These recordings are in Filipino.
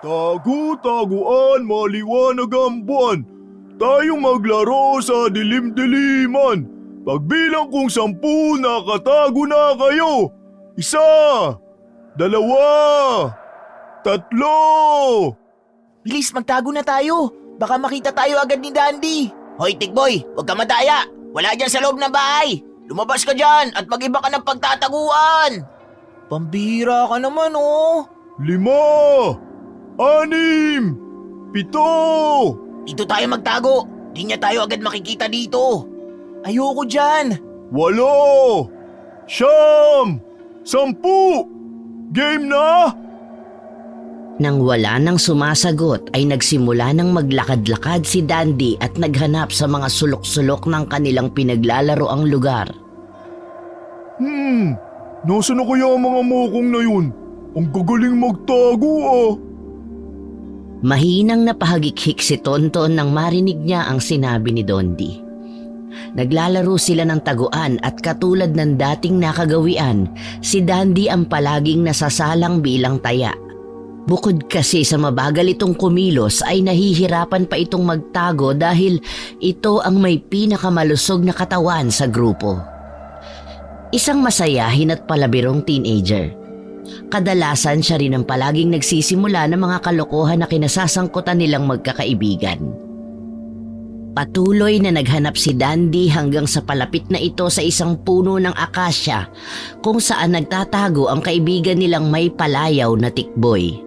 Tagu-taguan, maliwanag ang buwan. Tayong maglaro sa dilim-diliman. Pagbilang kong 10, nakatago na kayo. 1, 2, 3. Bilis, magtago na tayo. Baka makita tayo agad ni Dandy. Hoy, Tikboy, huwag ka madaya. Wala dyan sa loob ng bahay. Lumabas ka dyan at mag-iba ka ng pagtataguan. Pambihira ka naman, oh. 5, 6, 7. Dito tayo magtago. Di niya tayo agad makikita dito. Ayoko dyan. 8, 9, 10. Game na? Nang wala nang sumasagot ay nagsimula ng maglakad-lakad si Dandy at naghanap sa mga sulok-sulok ng kanilang pinaglalaroang lugar. Nasaan na kaya ang mga mokong na yun? Ang gagaling magtago ah. Mahinang napahagikhik si Tonton nang marinig niya ang sinabi ni Dondi. Naglalaro sila ng taguan at katulad ng dating nakagawian, si Dandy ang palaging nasasalang bilang taya. Bukod kasi sa mabagal itong kumilos ay nahihirapan pa itong magtago dahil ito ang may pinakamalusog na katawan sa grupo. Isang masayahin at palabirong teenager. Kadalasan siya rin ang palaging nagsisimula ng mga kalokohan na kinasasangkutan nilang magkakaibigan. Patuloy na naghanap si Dandy hanggang sa palapit na ito sa isang puno ng akasya kung saan nagtatago ang kaibigan nilang may palayaw na tikboy.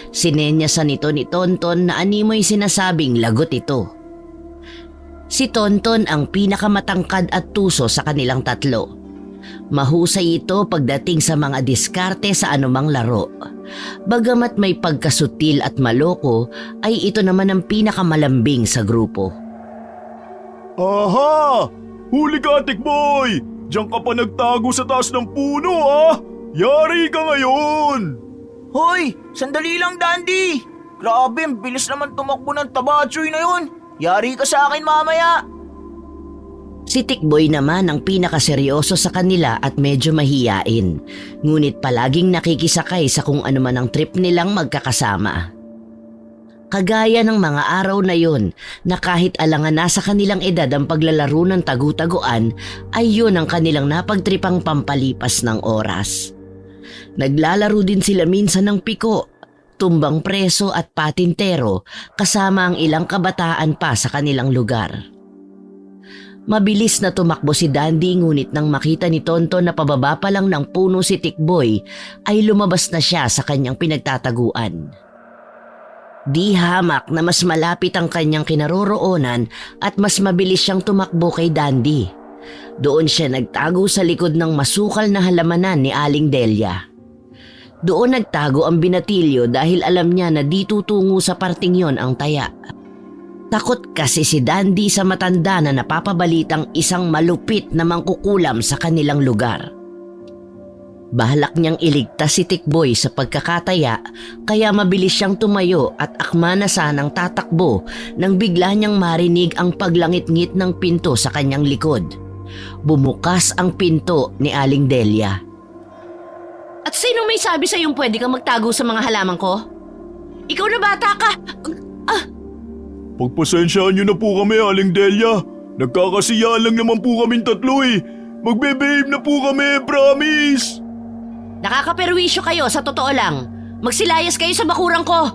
Sinenyasan ito ni Tonton na animoy sinasabing lagot ito. Si Tonton ang pinakamatangkad at tuso sa kanilang tatlo. Mahusay ito pagdating sa mga diskarte sa anumang laro. Bagamat may pagkasutil at maloko, ay ito naman ang pinakamalambing sa grupo. Aha! Huli ka, Tikboy! Diyan ka pa nagtago sa taas ng puno ah! Yari ka ngayon! Hoy, sandali lang, Dandy. Grabe, ang bilis naman tumakbo ng tabatsoy na yun. Yari ka sa akin mamaya. Si Tikboy naman ang pinakaseryoso sa kanila at medyo mahiyain. Ngunit palaging nakikisakay sa kung ano man ang trip nilang magkakasama. Kagaya ng mga araw na yon na kahit alangan na sa kanilang edad ang paglalaro ng tagu-taguan ay yun ang kanilang napagtripang pampalipas ng oras. Naglalaro din sila minsan ng piko, tumbang preso at patintero kasama ang ilang kabataan pa sa kanilang lugar. Mabilis na tumakbo si Dandy ngunit nang makita ni Tonton na pababa pa lang ng puno si Tikboy ay lumabas na siya sa kanyang pinagtataguan. Di hamak na mas malapit ang kanyang kinaroroonan at mas mabilis siyang tumakbo kay Dandy. Doon siya nagtago sa likod ng masukal na halamanan ni Aling Delia. Doon nagtago ang binatilyo dahil alam niya na di tutungo sa parting yon ang taya. Takot kasi si Dandy sa matanda na napapabalitang isang malupit na mangkukulam sa kanilang lugar. Bahalak niyang iligtas si Tikboy sa pagkakataya kaya mabilis siyang tumayo at akma na sanang tatakbo nang bigla niyang marinig ang paglangit-ngit ng pinto sa kanyang likod. Bumukas ang pinto ni Aling Delia. At sino may sabi sa'yong pwede kang magtago sa mga halaman ko? Ikaw na bata ka! Pagpasensyaan niyo na po kami, Aling Delia. Nagkakasiya lang naman po kaming tatlo eh. Magbe-behave na po kami, promise! Nakakaperwisyo kayo sa totoo lang. Magsilayas kayo sa bakurang ko.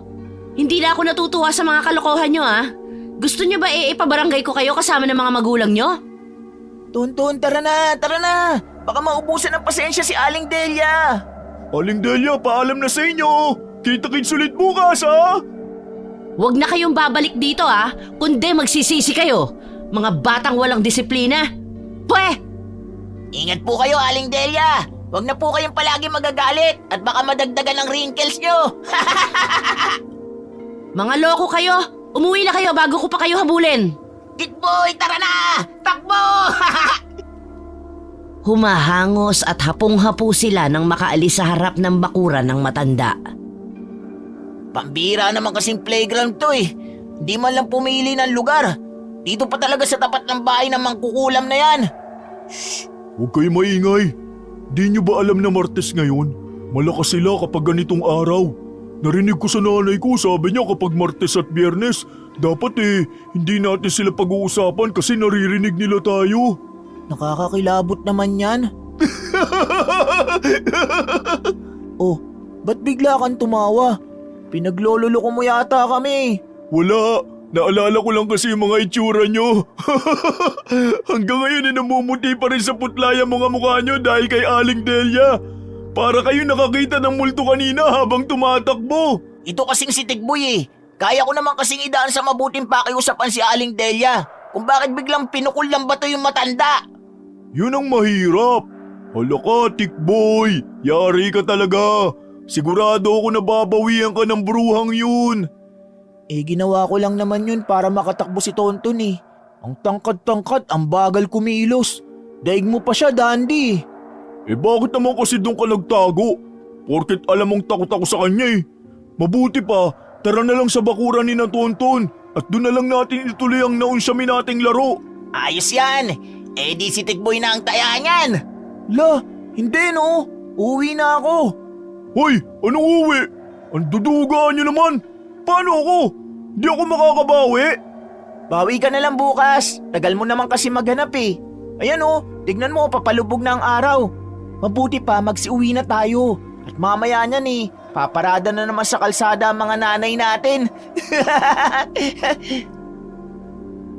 Hindi na ako natutuwa sa mga kalokohan nyo ha. Gusto nyo ba ipabarangay ko kayo kasama ng mga magulang nyo? Tonton, tara na, tara na. Baka maubusan ng pasensya si Aling Delia. Aling Delia, paalam na sa inyo. Kita-kits ulit bukas ha! Huwag na kayong babalik dito ha, kundi magsisisi kayo. Mga batang walang disiplina. Pwe! Ingat po kayo, Aling Delia. Huwag na po kayong palagi magagalit at baka madagdagan ng wrinkles nyo. Mga loko kayo, umuwi na kayo bago ko pa kayo habulin. Tikboy, tara na! Takbo! Humahangos at hapong-hapo sila nang makaalis sa harap ng bakuran ng matanda. Pambira naman kasing playground to eh. Di man lang pumili ng lugar. Dito pa talaga sa tapat ng bahay ng mangkukulam na yan. Huwag kayo maingay. Di niyo ba alam na Martes ngayon? Malakas sila kapag ganitong araw. Narinig ko sa nanay ko, sabi niya kapag Martes at Biyernes, dapat hindi natin sila pag-uusapan kasi naririnig nila tayo. Nakakakilabot naman yan. Oh, ba't bigla kang tumawa? Pinaglololoko mo yata kami. Wala, naalala ko lang kasi yung mga itsura nyo. Hanggang ngayon namumuti pa rin sa putla yung mga mukha nyo dahil kay Aling Delia. Para kayo nakakita ng multo kanina habang tumatakbo. Ito kasing si Tikboy Kaya ko naman kasing idaan sa mabuting pakiusapan si Aling Delia kung bakit biglang pinukul ng bato yung matanda. Yun ang mahirap. Hala ka, Tikboy. Yari ka talaga. Sigurado ako na babawian ka ng bruhang yun. Ginawa ko lang naman yun para makatakbo si Tonton Ang tangkad-tangkad, ang bagal kumilos. Daig mo pa siya, Dandy. Bakit naman kasi doon ka nagtago? Porket alam mong takot ako sa kanya Mabuti pa, tara na lang sa bakuran ni na Tonton at doon na lang natin ituloy ang naunsyamin nating laro. Ayos yan. Di si Tikboy na ang taya niyan. La, hindi no. Uwi na ako. Hoy, anong uwi? Ang dudugaan niyo naman. Paano ako? Di ako makakabawi. Bawi ka na lang bukas. Tagal mo naman kasi maghanap Ayan tignan mo, papalubog na ang araw. Mabuti pa, magsiuwi na tayo. At mamaya niyan paparada na naman sa kalsada ang mga nanay natin.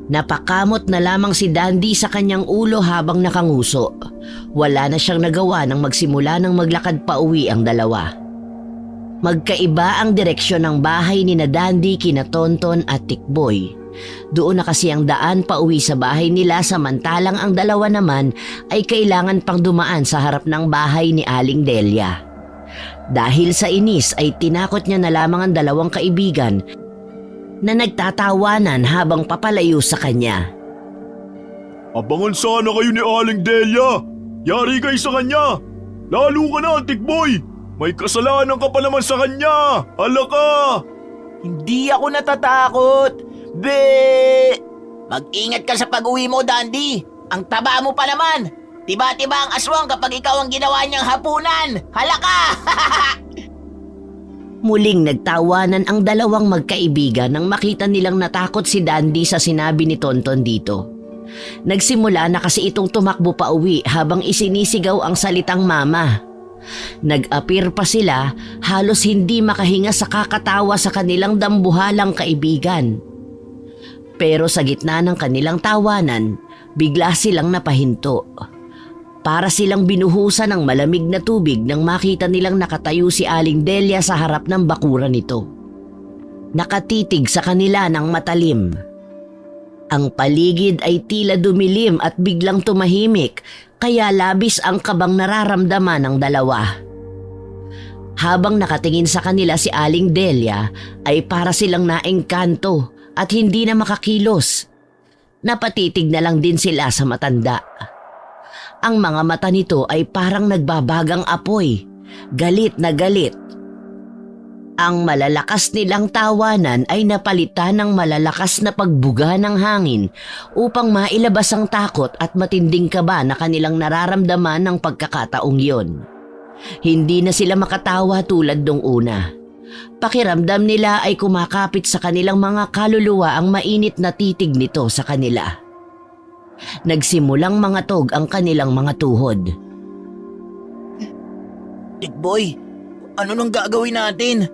Napakamot na lamang si Dandy sa kanyang ulo habang nakanguso. Wala na siyang nagawa nang magsimula ng maglakad pa uwi ang dalawa. Magkaiba ang direksyon ng bahay ni na Dandy, kina Tonton at Tikboy. Doon na kasi ang daan pa uwi sa bahay nila samantalang ang dalawa naman ay kailangan pang dumaan sa harap ng bahay ni Aling Delia. Dahil sa inis ay tinakot niya na lamang ang dalawang kaibigan na nagtatawanan habang papalayo sa kanya. Abangan sana kayo ni Aling Delia. Yari kayo sa kanya. Lalo ka na, Tikboy. May kasalanan ka pa naman sa kanya. Hala ka. Hindi ako natatakot. Be! Mag-ingat ka sa pag-uwi mo, Dandy. Ang taba mo pa naman. Tiba-tiba ang aswang kapag ikaw ang ginawa niyang hapunan. Hala ka! Muling nagtawanan ang dalawang magkaibigan nang makita nilang natakot si Dandy sa sinabi ni Tonton dito. Nagsimula na kasi itong tumakbo pa uwi habang isinisigaw ang salitang mama. Nag-appear pa sila, halos hindi makahinga sa kakatawa sa kanilang dambuhalang kaibigan. Pero sa gitna ng kanilang tawanan, bigla silang napahinto. Para silang binuhusan ng malamig na tubig nang makita nilang nakatayo si Aling Delia sa harap ng bakuran nito. Nakatitig sa kanila ng matalim. Ang paligid ay tila dumilim at biglang tumahimik, kaya labis ang kabang nararamdaman ng dalawa. Habang nakatingin sa kanila si Aling Delia, ay para silang naengkanto at hindi na makakilos. Napatitig na lang din sila sa matanda. Ang mga mata nito ay parang nagbabagang apoy, galit na galit. Ang malalakas nilang tawanan ay napalitan ng malalakas na pagbuga ng hangin upang mailabas ang takot at matinding kaba na kanilang nararamdaman ng pagkakataong yon. Hindi na sila makatawa tulad nung una. Pakiramdam nila ay kumakapit sa kanilang mga kaluluwa ang mainit na titig nito sa kanila. Nagsimulang mangatog ang kanilang mga tuhod. Tikboy, ano nang gagawin natin?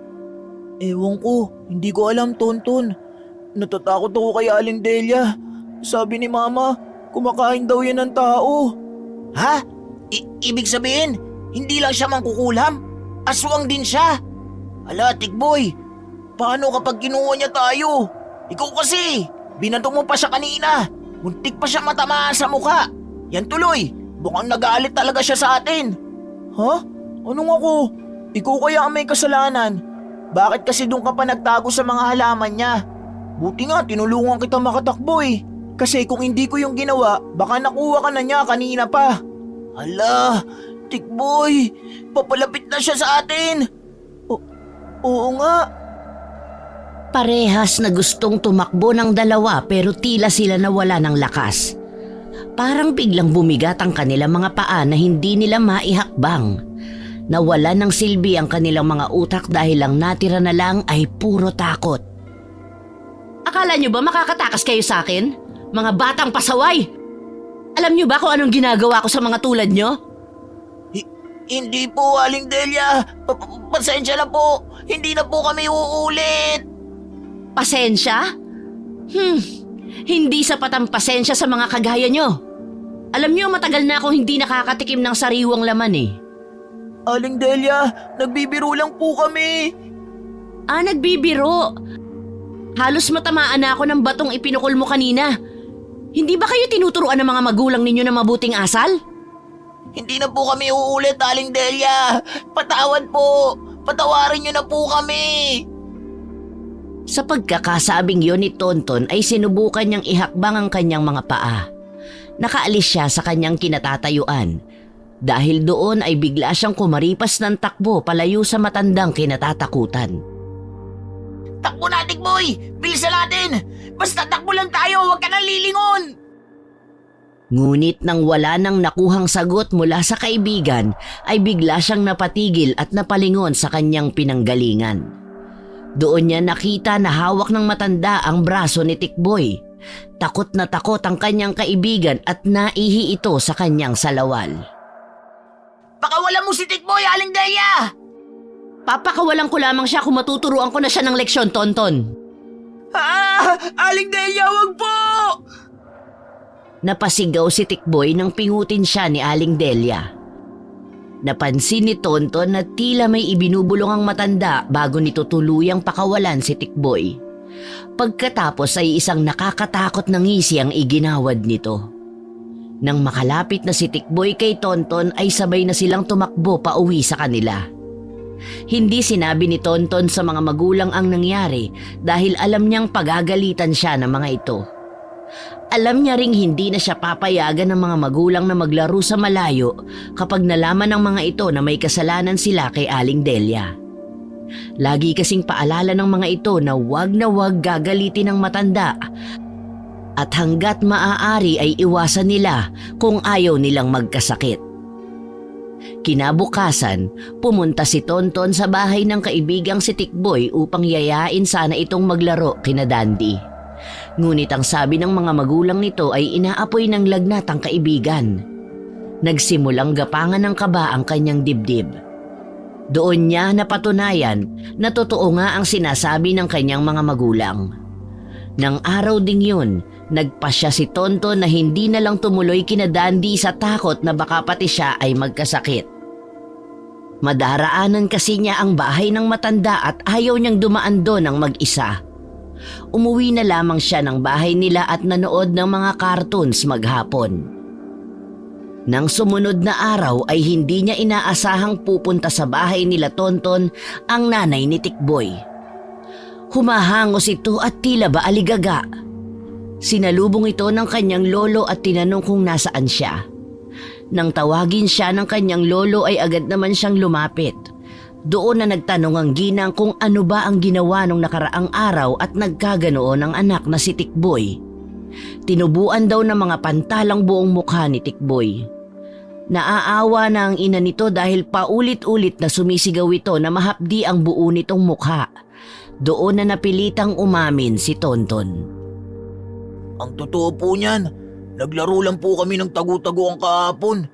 Ewan ko, hindi ko alam, Tonton. Natatakot ako kay Aling Delia. Sabi ni Mama, kumakain daw yan ng tao. Ha? Ibig sabihin, hindi lang siya mangkukulam? Aswang din siya? Ala, Tikboy, paano kapag kinuha niya tayo? Ikaw kasi, binato mo pa siya kanina. Muntik pa siya matamaan sa mukha. Yan tuloy, mukhang nagalit talaga siya sa atin. Ha? Anong ako? Ikaw kaya ang may kasalanan? Bakit kasi doon ka pa nagtago sa mga halaman niya? Buti nga, tinulungan kita makatakbo Kasi kung hindi ko yung ginawa, baka nakuha ka na niya kanina pa. Hala, Tikboy, papalapit na siya sa atin. Oo nga. Parehas na gustong tumakbo ng dalawa pero tila sila nawala ng lakas. Parang biglang bumigat ang kanilang mga paa na hindi nila maihakbang. Nawala ng silbi ang kanilang mga utak dahil ang natira na lang ay puro takot. Akala nyo ba makakatakas kayo sa akin? Mga batang pasaway! Alam nyo ba kung anong ginagawa ko sa mga tulad nyo? Hindi po, Aling Delia. Pasensya na po. Hindi na po kami uulit. Pasensya? Hindi sapat ang pasensya sa mga kagaya nyo. Alam nyo, matagal na akong hindi nakakatikim ng sariwang laman eh. Aling Delia, nagbibiro lang po kami. Nagbibiro. Halos matamaan na ako ng batong ipinukol mo kanina. Hindi ba kayo tinuturuan ng mga magulang ninyo na mabuting asal? Hindi na po kami uulit, Aling Delia. Patawad po. Patawarin niyo na po kami. Sa pagkakasabing yon ni Tonton ay sinubukan niyang ihakbang ang kanyang mga paa. Nakaalis siya sa kanyang kinatatayuan. Dahil doon ay bigla siyang kumaripas ng takbo palayo sa matandang kinatatakutan. Takbo na, Tikboy! Bilisan natin! Basta takbo lang tayo, huwag ka nang lilingon! Ngunit nang wala nang nakuhang sagot mula sa kaibigan, ay bigla siyang napatigil at napalingon sa kanyang pinanggalingan. Doon niya nakita na hawak ng matanda ang braso ni Tikboy. Takot na takot ang kanyang kaibigan at naihi ito sa kanyang salawal. Pakawalan mo si Tikboy, Aling Delia! Papakawalan ko lamang siya kung matuturuan ko na siya ng leksyon, Tonton. Aling Delia, wag po! Napasigaw si Tikboy nang pingutin siya ni Aling Delia. Napansin ni Tonton na tila may ibinubulong ang matanda bago nito tuluyang pakawalan si Tikboy. Pagkatapos ay isang nakakatakot na ngisi ang iginawad nito. Nang makalapit na si Tikboy kay Tonton ay sabay na silang tumakbo pa uwi sa kanila. Hindi sinabi ni Tonton sa mga magulang ang nangyari dahil alam niyang pagagalitan siya ng mga ito. Alam niya ring hindi na siya papayagan ng mga magulang na maglaro sa malayo kapag nalaman ng mga ito na may kasalanan sila kay Aling Delia. Lagi kasing paalala ng mga ito na wag gagalitin ng matanda at hanggat maaari ay iwasan nila kung ayaw nilang magkasakit. Kinabukasan, pumunta si Tonton sa bahay ng kaibigang si Tikboy upang yayain sana itong maglaro kina Dandy. Ngunit ang sabi ng mga magulang nito ay inaapoy ng lagnat ang kaibigan. Nagsimulang gapangan ng kaba ang kanyang dibdib. Doon niya napatunayan na totoo nga ang sinasabi ng kanyang mga magulang. Nang araw ding yun, nagpasya si Tonton na hindi na lang tumuloy kina Dandy sa takot na baka pati siya ay magkasakit. Madaraanan kasi niya ang bahay ng matanda at ayaw niyang dumaan doon ng mag-isa. Umuwi na lamang siya ng bahay nila at nanood ng mga cartoons maghapon. Nang sumunod na araw ay hindi niya inaasahang pupunta sa bahay nila Tonton ang nanay ni Tikboy. Humahangos ito at tila ba aligaga. Sinalubong ito ng kanyang lolo at tinanong kung nasaan siya. Nang tawagin siya ng kanyang lolo ay agad naman siyang lumapit. Doon na nagtanong ang ginang kung ano ba ang ginawa nung nakaraang araw at nagkaganoon ang anak na si Tikboy. Tinubuan daw ng mga pantalang buong mukha ni Tikboy. Naaawa na ang ina nito dahil paulit-ulit na sumisigaw ito na mahapdi ang buo nitong mukha. Doon na napilitang umamin si Tonton. Ang totoo po niyan, naglaro lang po kami ng tagu-taguan kahapon.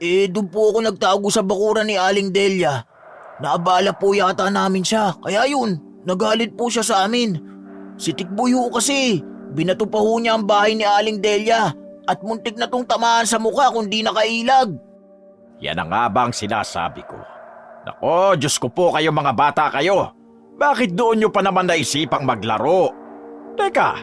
Doon po ako nagtago sa bakuran ni Aling Delia. Naabala po yata namin siya, kaya yun, nagalit po siya sa amin. Si Tikboy ho kasi, binato pa ho niya ang bahay ni Aling Delia at muntik na tong tamaan sa mukha kung di nakailag. Yan ang nga ba ang sinasabi ko? Nako, Diyos ko po kayo mga bata kayo. Bakit doon nyo pa naman naisipang maglaro? Teka,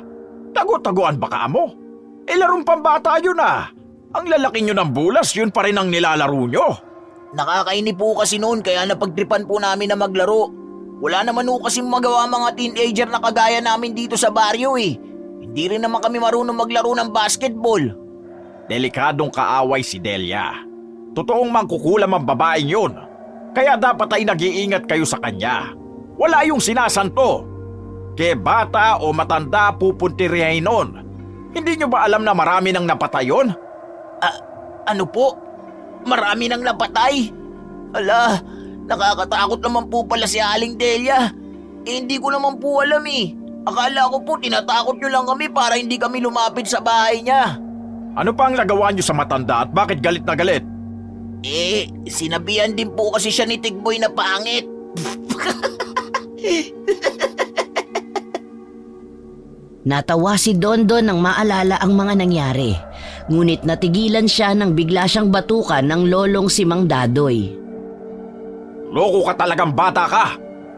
tago-taguan ba ka mo? Larong pambata yun ah. Ang lalaki nyo ng bulas, yun pa rin ang nilalaro nyo. Nakakainip po kasi noon kaya napagtripan po namin na maglaro. Wala naman po kasi magawa mga teenager na kagaya namin dito sa baryo eh. Hindi rin naman kami marunong maglaro ng basketball. Delikadong kaaway si Delia. Totoong mangkukulam ang babaeng yun. Kaya dapat ay nag-iingat kayo sa kanya. Wala yung sinasanto. Kaya bata o matanda pupuntirihin nun. Hindi nyo ba alam na marami nang napatay yun? Ano po? Marami nang napatay? Ala, Nakakatakot naman po pala si Aling Delia. Hindi ko naman po alam eh. Akala ko po tinatakot nyo lang kami para hindi kami lumapit sa bahay niya. Ano pa ang nagawa niyo sa matanda at bakit galit na galit? Sinabihan din po kasi siya ni Tikboy na pangit. Natawa si Dondon nang maalala ang mga nangyari. Ngunit natigilan siya nang bigla siyang batukan ng lolong si Mang Dadoy. Loko ka talagang bata ka!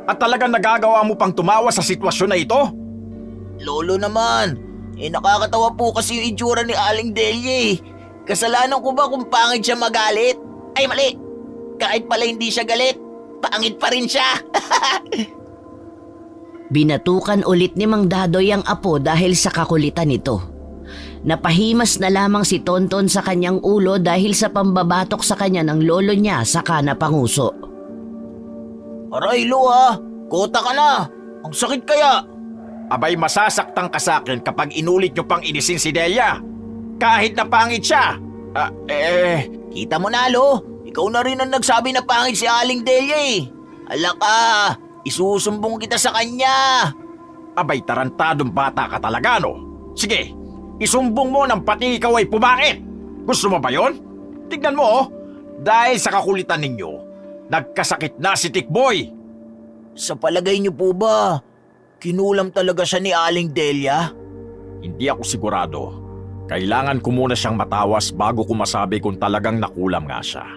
At talagang nagagawa mo pang tumawa sa sitwasyon na ito? Lolo naman, nakakatawa po kasi yung itsura ni Aling Delia eh. Kasalanan ko ba kung pangit siya magalit? Ay mali, kahit pala hindi siya galit, pangit pa rin siya. Binatukan ulit ni Mang Dadoy ang apo dahil sa kakulitan nito. Napahimas na lamang si Tonton sa kanyang ulo dahil sa pambabatok sa kanya ng lolo niya saka napanguso. Aray lo ha, kota ka na, ang sakit kaya. Abay masasaktan ka sa akin kapag inulit niyo pang inisin si Delia. Kahit na pangit siya. Kita mo na lo, ikaw na rin ang nagsabi na pangit si Aling Delia eh. Hala ka, isusumbong kita sa kanya. Abay tarantadong bata ka talaga no? Sige, isumbong mo nang pati ikaw ay pumangit. Gusto mo ba yon? Tignan mo oh, dahil sa kakulitan ninyo, nagkasakit na si Tikboy. Sa palagay niyo po ba, kinulam talaga siya ni Aling Delia? Hindi ako sigurado. Kailangan ko muna siyang matawas bago ko masabi kung talagang nakulam nga siya.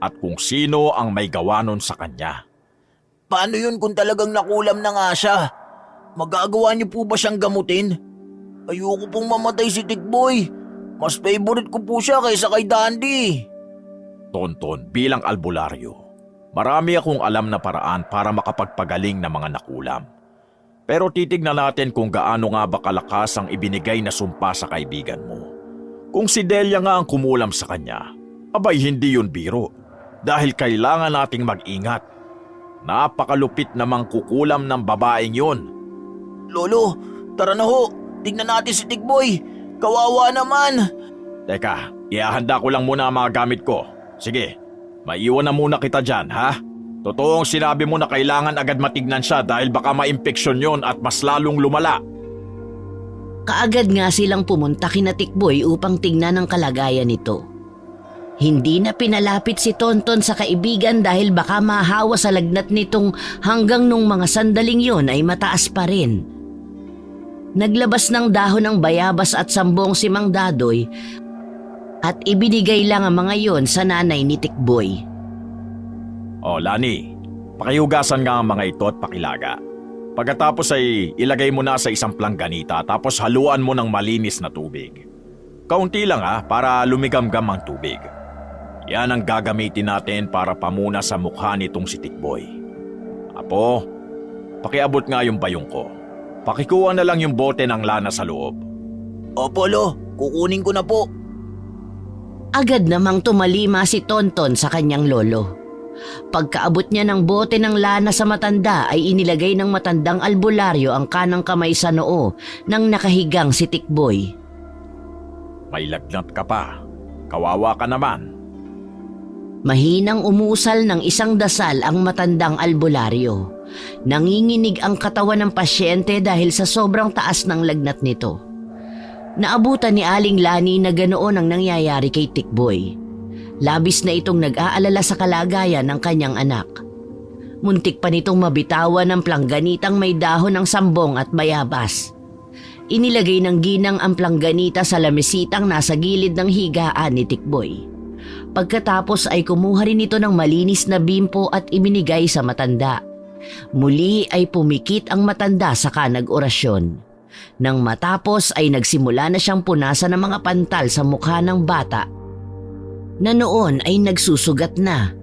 At kung sino ang may gawa nun sa kanya. Paano yun kung talagang nakulam na nga siya? Magagawa niyo po ba siyang gamutin? Ayoko pong mamatay si Tikboy. Mas favorite ko po siya kaysa kay Dandy. Tonton, bilang albularyo, marami akong alam na paraan para makapagpagaling ng mga nakulam. Pero titignan natin kung gaano nga ba kalakas ang ibinigay na sumpa sa kaibigan mo. Kung si Delia nga ang kumulam sa kanya, abay hindi yun biro. Dahil kailangan nating mag-ingat. Napakalupit namang kukulam ng babaeng yun. Lolo, tara na ho. Tignan natin si Tikboy. Kawawa naman. Teka, ihahanda ko lang muna ang mga gamit ko. Sige, maiwan na muna kita dyan, ha? Totoong sinabi mo na kailangan agad matignan siya dahil baka ma-impeksyon yon at mas lalong lumala. Kaagad nga silang pumunta kina Tikboy upang tingnan ang kalagayan nito. Hindi na pinalapit si Tonton sa kaibigan dahil baka mahawa sa lagnat nitong hanggang nung mga sandaling yon ay mataas pa rin. Naglabas ng dahon ng bayabas at sambong si Mang Dadoy at ibinigay lang ang mga yon sa nanay ni Tikboy. O Lani, pakihugasan nga ang mga ito at pakilaga. Pagkatapos ay ilagay mo na sa isang plangganita tapos haluan mo ng malinis na tubig. Kaunti lang para lumigamgam ang tubig. Yan ang gagamitin natin para pamuna sa mukha nitong si Tikboy. Apo, pakiabot nga yung bayong ko. Pakikuha na lang yung bote ng lana sa loob. Opo lo, kukunin ko na po. Agad namang tumalima si Tonton sa kanyang lolo. Pagkaabot niya ng bote ng lana sa matanda ay inilagay ng matandang albularyo ang kanang kamay sa noo ng nakahigang si Tikboy. May lagnat ka pa. Kawawa ka naman. Mahinang umusal ng isang dasal ang matandang albularyo. Nanginginig ang katawan ng pasyente dahil sa sobrang taas ng lagnat nito. Naabutan ni Aling Lani na ganoon ang nangyayari kay Tikboy. Labis na itong nag-aalala sa kalagayan ng kanyang anak. Muntik pa nitong mabitawan ng plangganitang may dahon ng sambong at bayabas. Inilagay ng ginang ang plangganita sa lamesitang nasa gilid ng higaan ni Tikboy. Pagkatapos ay kumuha rin ito ng malinis na bimpo at ibinigay sa matanda. Muli ay pumikit ang matanda saka nag-orasyon. Nang matapos ay nagsimula na siyang punasan ng mga pantal sa mukha ng bata na noon ay nagsusugat na.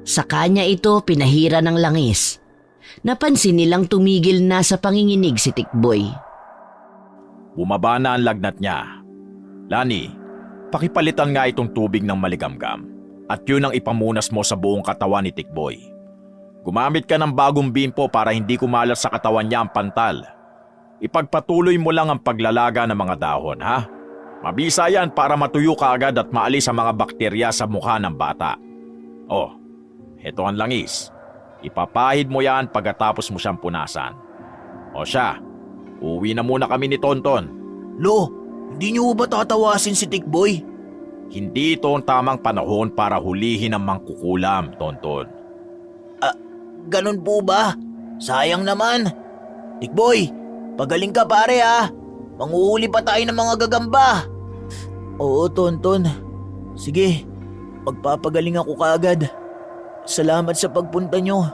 Sa kanya ito pinahira ng langis. Napansin nilang tumigil na sa panginginig si Tikboy. Bumaba na ang lagnat niya. Lani, pakipalitan nga itong tubig ng maligamgam at yun ang ipamunas mo sa buong katawan ni Tikboy. Gumamit ka ng bagong bimpo para hindi kumalat sa katawan niya ang pantal. Ipagpatuloy mo lang ang paglalaga ng mga dahon, ha? Mabisa yan para matuyo ka agad at maalis ang mga bakterya sa mukha ng bata. Oh, Heto ang langis. Ipapahid mo yan pagkatapos mo siyang punasan. O siya, uwi na muna kami ni Tonton. Lo, hindi niyo ba tatawasin si Tikboy? Hindi ito ang tamang panahon para hulihin ang mangkukulam, Tonton. Ganun po ba? Sayang naman. Tikboy, pagaling ka pare ha. Manguhuli pa tayo ng mga gagamba. Oo, Tonton. Sige, magpapagaling ako kaagad. Salamat sa pagpunta nyo.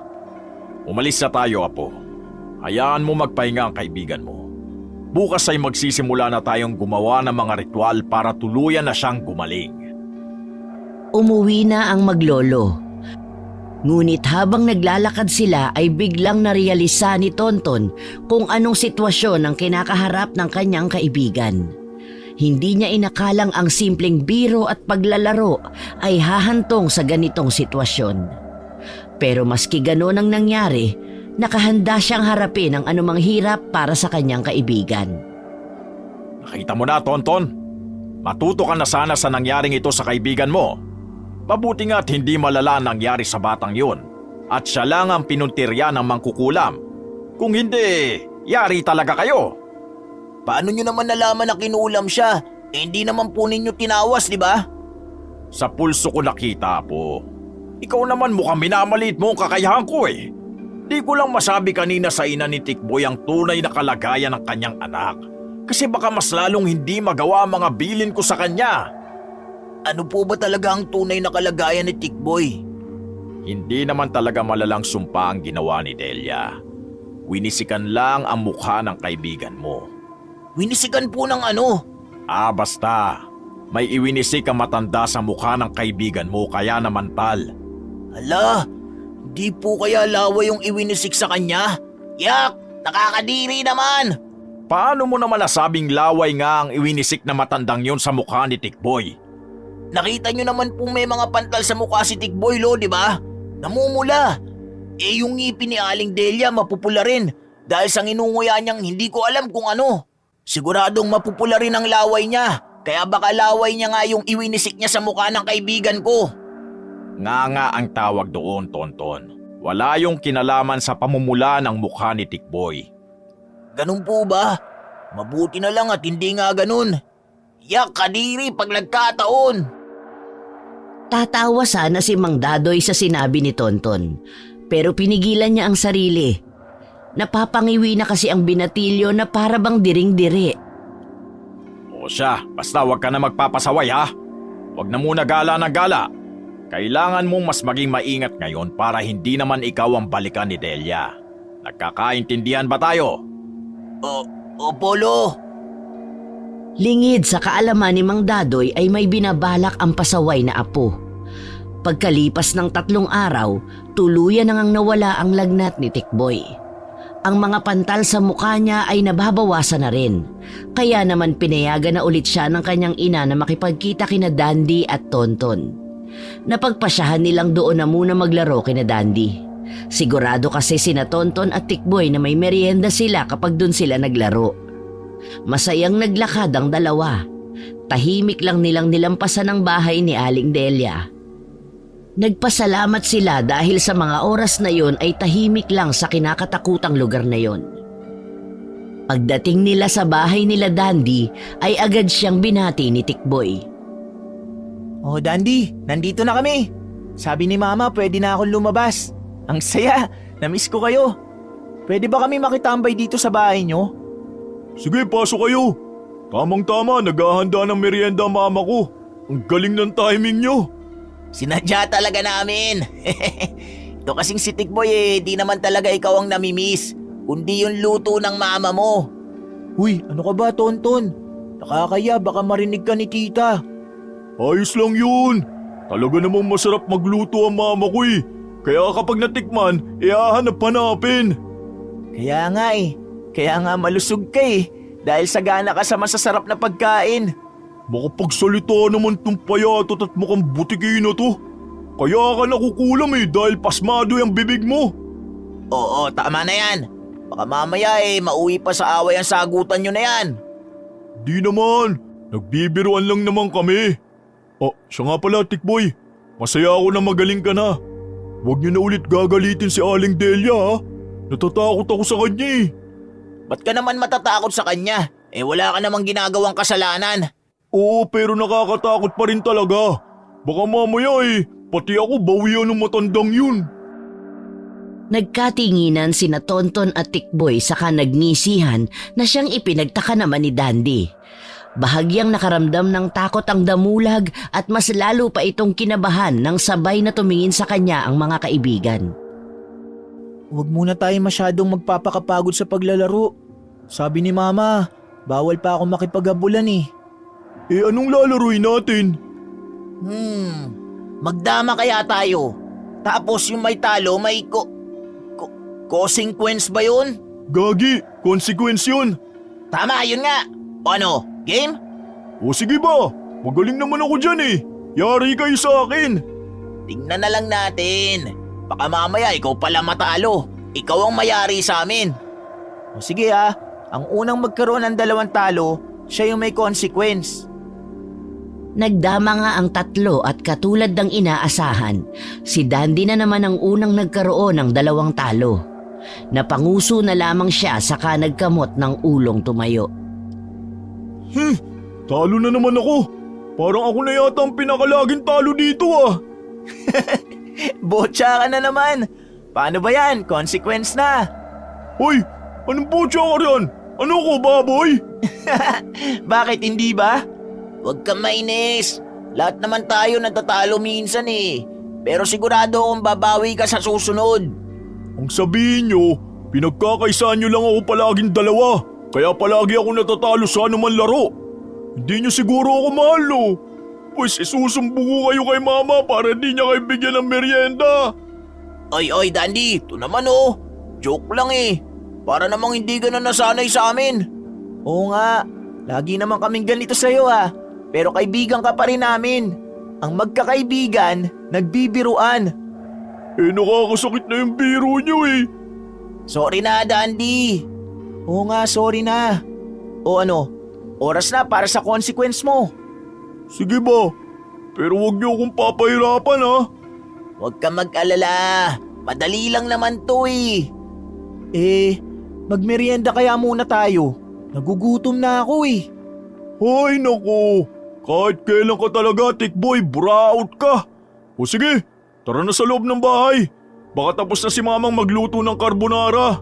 Umalis na tayo, Apo. Hayaan mo magpahinga ang kaibigan mo. Bukas ay magsisimula na tayong gumawa ng mga ritual para tuluyan na siyang gumaling. Umuwi na ang maglolo. Ngunit habang naglalakad sila ay biglang narealisa ni Tonton kung anong sitwasyon ang kinakaharap ng kanyang kaibigan. Hindi niya inakalang ang simpleng biro at paglalaro ay hahantong sa ganitong sitwasyon. Pero maski gano'n ang nangyari, nakahanda siyang harapin ang anumang hirap para sa kanyang kaibigan. Nakita mo na, Tonton? Matuto ka na sana sa nangyaring ito sa kaibigan mo. Mabuti nga't hindi malala ang nangyari sa batang yun. At siya lang ang pinuntirya ng mangkukulam. Kung hindi, yari talaga kayo. Paano nyo naman nalaman na kinulam siya? Hindi naman po ninyo tinawas, di ba? Sa pulso ko nakita, po. Ikaw naman mukhang minamalit mo ang kakayahan ko eh. Di ko lang masabi kanina sa ina ni Tikboy ang tunay na kalagayan ng kanyang anak. Kasi baka mas lalong hindi magawa ang mga bilin ko sa kanya. Ano po ba talaga ang tunay na kalagayan ni Tikboy? Hindi naman talaga malalang sumpa ang ginawa ni Delia. Winisikan lang ang mukha ng kaibigan mo. Winisikan po ng ano? Basta. May iwinisik ang matanda sa mukha ng kaibigan mo kaya naman tal. Hala, di po kaya laway yung iwinisik sa kanya? Yak, nakakadiri naman! Paano mo naman nasabing laway nga ang iwinisik na matandang yon sa mukha ni Tikboy? Nakita nyo naman po may mga pantal sa mukha si Tikboy, lo, di ba? Namumula. Yung ngipin ni Aling Delia mapupula rin dahil sa nginunguya niyang hindi ko alam kung ano. Siguradong mapupula rin ang laway niya, kaya baka laway niya nga yung iwinisik niya sa mukha ng kaibigan ko. Nga ang tawag doon, Tonton. Wala yung kinalaman sa pamumula ng mukha ni Tikboy. Ganun po ba? Mabuti na lang at hindi nga ganun. Yak, kadiri pag nagkataon. Tatawa sana si Mang Dadoy sa sinabi ni Tonton, pero pinigilan niya ang sarili. Napapangiwi na kasi ang binatilyo na para bang diring-diri. O siya, basta wag ka na magpapasaway ha. Wag na muna gala ng gala. Kailangan mong mas maging maingat ngayon para hindi naman ikaw ang balikan ni Delia. Nagkakaintindihan ba tayo? Opo, lo. Lingid sa kaalaman ni Mang Dadoy ay may binabalak ang pasaway na apo. Pagkalipas ng 3 araw, tuluyan nang nawala ang lagnat ni Tikboy. Ang mga pantal sa mukha niya ay nababawasan na rin. Kaya naman pinayagan na ulit siya ng kanyang ina na makipagkita kina Dandy at Tonton. Napagpasyahan nilang doon na muna maglaro kina Dandy. Sigurado kasi sina Tonton at Tikboy na may merienda sila kapag doon sila naglaro. Masayang naglakad ang dalawa. Tahimik lang nilang nilampasan ang bahay ni Aling Delia. Nagpasalamat sila dahil sa mga oras na yon ay tahimik lang sa kinakatakutang lugar na yon. Pagdating nila sa bahay nila Dandy ay agad siyang binati ni Tikboy. Oh, Dandy, nandito na kami. Sabi ni Mama pwede na akong lumabas. Ang saya, namiss ko kayo. Pwede ba kami makitambay dito sa bahay nyo? Sige, pasok kayo. Tamang-tama, naghahanda ng merienda ang mama ko. Ang galing ng timing nyo. Sinadya talaga namin. Ito kasing si Tikboy di naman talaga ikaw ang namimiss, kundi yung luto ng mama mo. Uy, ano ka ba, Tonton? Nakakaya, baka marinig ka ni tita. Ayos lang yun. Talaga namang masarap magluto ang mama ko eh. Kaya kapag natikman, hahanap-hanapin. Kaya nga Kaya nga malusog ka dahil sagana ka sa masasarap na pagkain. Makapagsalita naman tong payatot at mukhang butiki na to. Kaya ka nakukulam dahil pasmado yung bibig mo. Oo, tama na yan. Baka mamaya mauwi pa sa away ang sagutan nyo na yan. Di naman. Nagbibiruan lang naman kami. Siya nga pala, Tikboy. Masaya ako na magaling ka na. Huwag niyo na ulit gagalitin si Aling Delia ha. Natatakot ako sa kanya eh. Ba't ka naman matatakot sa kanya? Wala ka namang ginagawang kasalanan. Oo, pero nakakatakot pa rin talaga. Baka mamaya pati ako bawian ng matandang yun. Nagkatinginan sina Tonton at Tikboy saka nagnisihan na siyang ipinagtaka naman ni Dandy. Bahagyang nakaramdam ng takot ang damulag at mas lalo pa itong kinabahan nang sabay na tumingin sa kanya ang mga kaibigan. Huwag muna tayo masyadong magpapakapagod sa paglalaro. Sabi ni Mama, bawal pa ako makipag-abulan eh. Anong lalaroin natin? Magdama kaya tayo. Tapos yung may talo, may consequence ba yun? Gagi, consequence yun. Tama, yun nga. O ano, game? O sige ba, magaling naman ako dyan eh. Yari kayo sa akin. Tingnan na lang natin. Baka mamaya ikaw pala matalo. Ikaw ang mayari sa amin. O sige ang unang magkaroon ng 2 talo, siya yung may consequence. Nagdama nga ang tatlo at katulad ng inaasahan, si Dandy na naman ang unang nagkaroon ng 2 talo. Napanguso na lamang siya saka nagkamot ng ulong tumayo. Talo na naman ako. Parang ako na yata ang pinakalaging talo dito Botsa ka na naman. Paano ba yan? Consequence na. Hoy, anong butya ka riyan? Ano ko, baboy? Bakit hindi ba? Huwag kang mainis. Lahat naman tayo natatalo minsan eh. Pero sigurado akong babawi ka sa susunod. Ang sabihin nyo, pinagkakaisaan nyo lang ako palaging 2. Kaya palagi ako natatalo sa anuman laro. Hindi nyo siguro ako mahal no? Pues isusumbong ko kayo kay Mama para di niya kayo bigyan ng merienda. Oy, Dandy, ito naman Joke lang eh. Para namang hindi ka na nasanay sa amin. Oo nga, lagi naman kaming ganito sa'yo Pero kaibigan ka pa rin namin. Ang magkakaibigan, nagbibiruan. Nakakasakit na yung biro nyo eh. Sorry na, Dandy. Oo nga, sorry na. O ano, oras na para sa consequence mo. Sige ba, pero wag niyo akong papahirapan Huwag ka mag-alala. Madali lang naman to eh. Magmerienda kaya muna tayo. Nagugutom na ako eh. Ay naku, kahit kailan ka talaga, Tikboy, buraot ka. O sige, tara na sa loob ng bahay. Baka tapos na si Mamang magluto ng carbonara.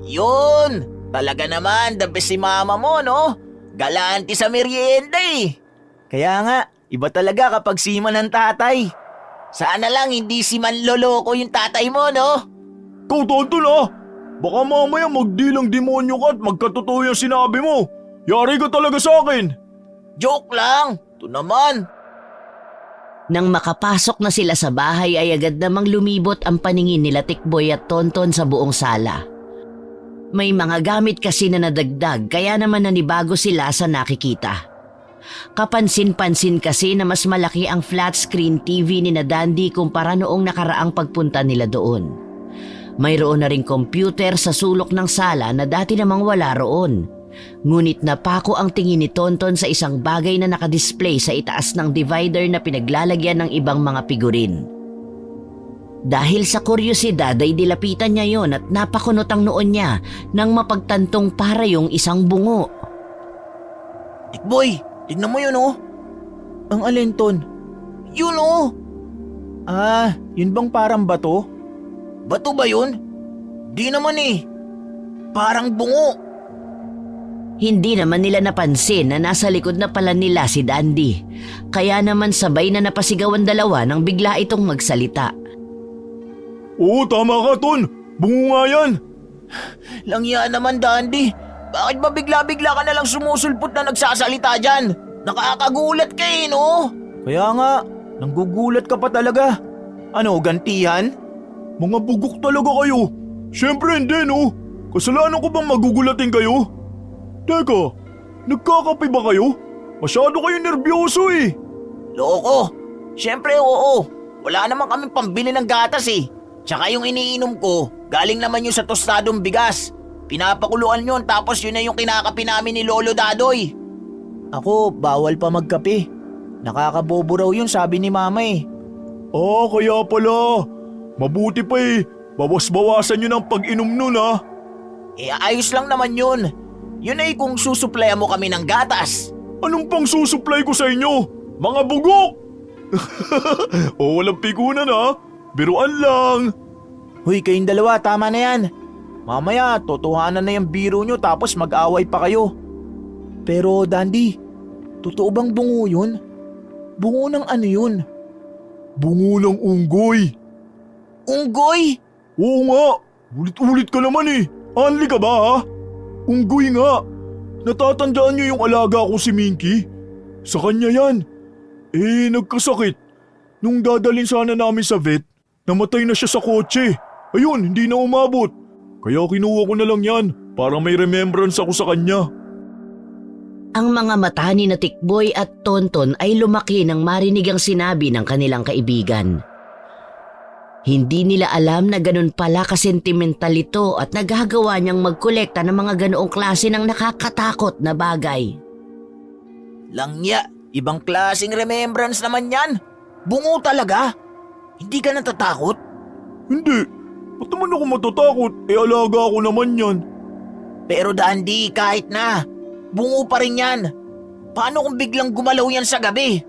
Yun! Talaga naman, the best si Mama mo, no? Galante sa merienda eh. Kaya nga, iba talaga kapag siman ng tatay. Sana lang hindi si manloloko yung tatay mo, no? Ikaw, Tonton baka mamaya magdilang demonyo ka at magkatotoo yung sinabi mo. Yari ka talaga sa akin. Joke lang. Ito naman. Nang makapasok na sila sa bahay ay agad namang lumibot ang paningin nila Tikboy at Tonton sa buong sala. May mga gamit kasi na nadagdag kaya naman nanibago sila sa nakikita. Kapansin-pansin kasi na mas malaki ang flat screen TV ni na Dandy kumpara noong nakaraang pagpunta nila doon. Mayroon na ring computer sa sulok ng sala na dati namang wala roon. Ngunit napako ang tingin ni Tonton sa isang bagay na nakadisplay sa itaas ng divider na pinaglalagyan ng ibang mga figurin. Dahil sa kuryosidad ay dilapitan niya yon at napakunot ang noon niya nang mapagtantong para yung isang bungo. Tikboy, tignan mo yun Ang alin ton? Yun yun bang parang bato? Bato ba yun? Di naman eh. Parang bungo. Hindi naman nila napansin na nasa likod na pala nila si Dandy. Kaya naman sabay na napasigawan dalawa nang bigla itong magsalita. Oo, tama ka, Ton. Bungo nga yan. Langya naman, Dandy. Bakit ba bigla-bigla ka na lang sumusulpot na nagsasalita dyan? Nakakagulat ka no? Kaya nga, nanggugulat ka pa talaga. Ano, gantihan? Mga bugok talaga kayo. Siyempre hindi, no? Kasalanan ko bang magugulatin kayo? Teka, nagkakape ba kayo? Masyado kayo nervyoso eh. Loko. Siyempre oo. Wala naman kaming pambili ng gatas eh. Tsaka yung iniinom ko, galing naman yung sa tostadong bigas. Pinapakuluan yun tapos yun na yung kinakape namin ni Lolo Dadoy. Ako, bawal pa magkape. Nakakabobo raw yun sabi ni Mama eh. Kaya pala. Mabuti pa bawas-bawasan nyo ng pag-inom nun ha. Ayos lang naman yun. Yun ay kung susuplayan mo kami ng gatas. Anong pang susupply ko sa inyo? Mga bugok! O walang pikunan ha. Biruan lang. Hoy, kayong dalawa, tama na yan. Mamaya, totohanan na yung biro nyo tapos mag-away pa kayo. Pero Dandy, totoo bang bungo yun? Bungo ng ano yun? Bungo ng unggoy. Unggoy? Oo nga. Ulit-ulit ka naman Anli ka ba ha? Unggoy nga. Natatandaan niyo yung alaga ko si Minky? Sa kanya yan. Nagkasakit. Nung dadalhin sana namin sa vet, namatay na siya sa kotse. Ayun, hindi na umabot. Kaya kinuha ko na lang yan para may remembrance ako sa kanya. Ang mga mata ni na Tikboy at Tonton ay lumaki nang marinig ang sinabi ng kanilang kaibigan. Hindi nila alam na ganun pala kasentimental ito at nagagawa niyang magkolekta ng mga ganoong klase ng nakakatakot na bagay. Langya, ibang klaseng remembrance naman yan. Bungo talaga. Hindi ka natatakot? Hindi. Ba't naman ako matatakot? Alaga ko naman yan. Pero Dandy, kahit na. Bungo pa rin yan. Paano kung biglang gumalaw yan sa gabi?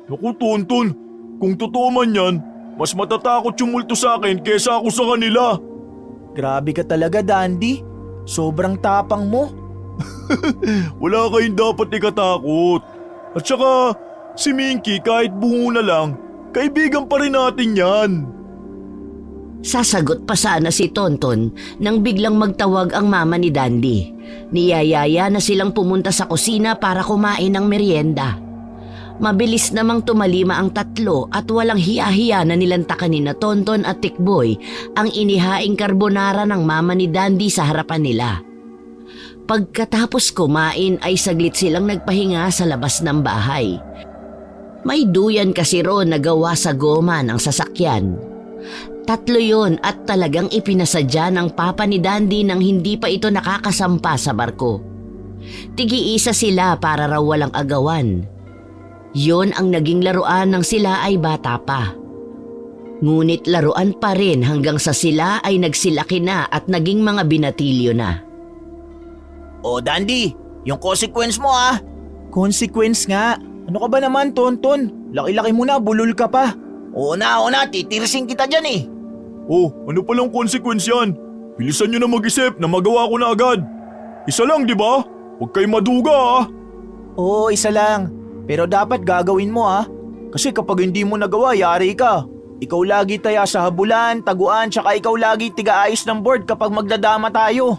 Naku, Tonton. Kung totoo man yan, mas matatakot yung multo sa akin kesa ako sa kanila. Grabe ka talaga, Dandy. Sobrang tapang mo. Wala kayong dapat ikatakot. At saka, si Minky kahit bungo na lang, kaibigan pa rin natin yan. Sasagot pa sana si Tonton nang biglang magtawag ang mama ni Dandy. Niyayaya na silang pumunta sa kusina para kumain ng merienda. Mabilis namang tumalima ang tatlo at walang hiya-hiya na nilantakan ni na Tonton at Tikboy ang inihaing karbonara ng mama ni Dandy sa harapan nila. Pagkatapos kumain ay saglit silang nagpahinga sa labas ng bahay. May duyan kasi roon na gawa sa goma ng sasakyan. Tatlo yun at talagang ipinasadya ng papa ni Dandy nang hindi pa ito nakakasampa sa barko. Tig-iisa sila para raw walang agawan. Yon ang naging laruan ng sila ay bata pa. Ngunit laruan pa rin hanggang sa sila ay nagsilaki na at naging mga binatilyo na. O Dandy, yung consequence mo Consequence nga? Ano ka ba naman, Tonton? Laki-laki mo na, bulol ka pa. Oo na, titirsin kita dyan Oh, ano palang consequence yan? Bilisan nyo na mag-isip na magawa ko na agad. Isa lang, di ba? Huwag kayo maduga Oo, isa lang. Pero dapat gagawin mo Kasi kapag hindi mo nagawa, yari ka. Ikaw lagi taya sa habulan, taguan, tsaka ikaw lagi tiga-ayos ng board kapag magdadama tayo.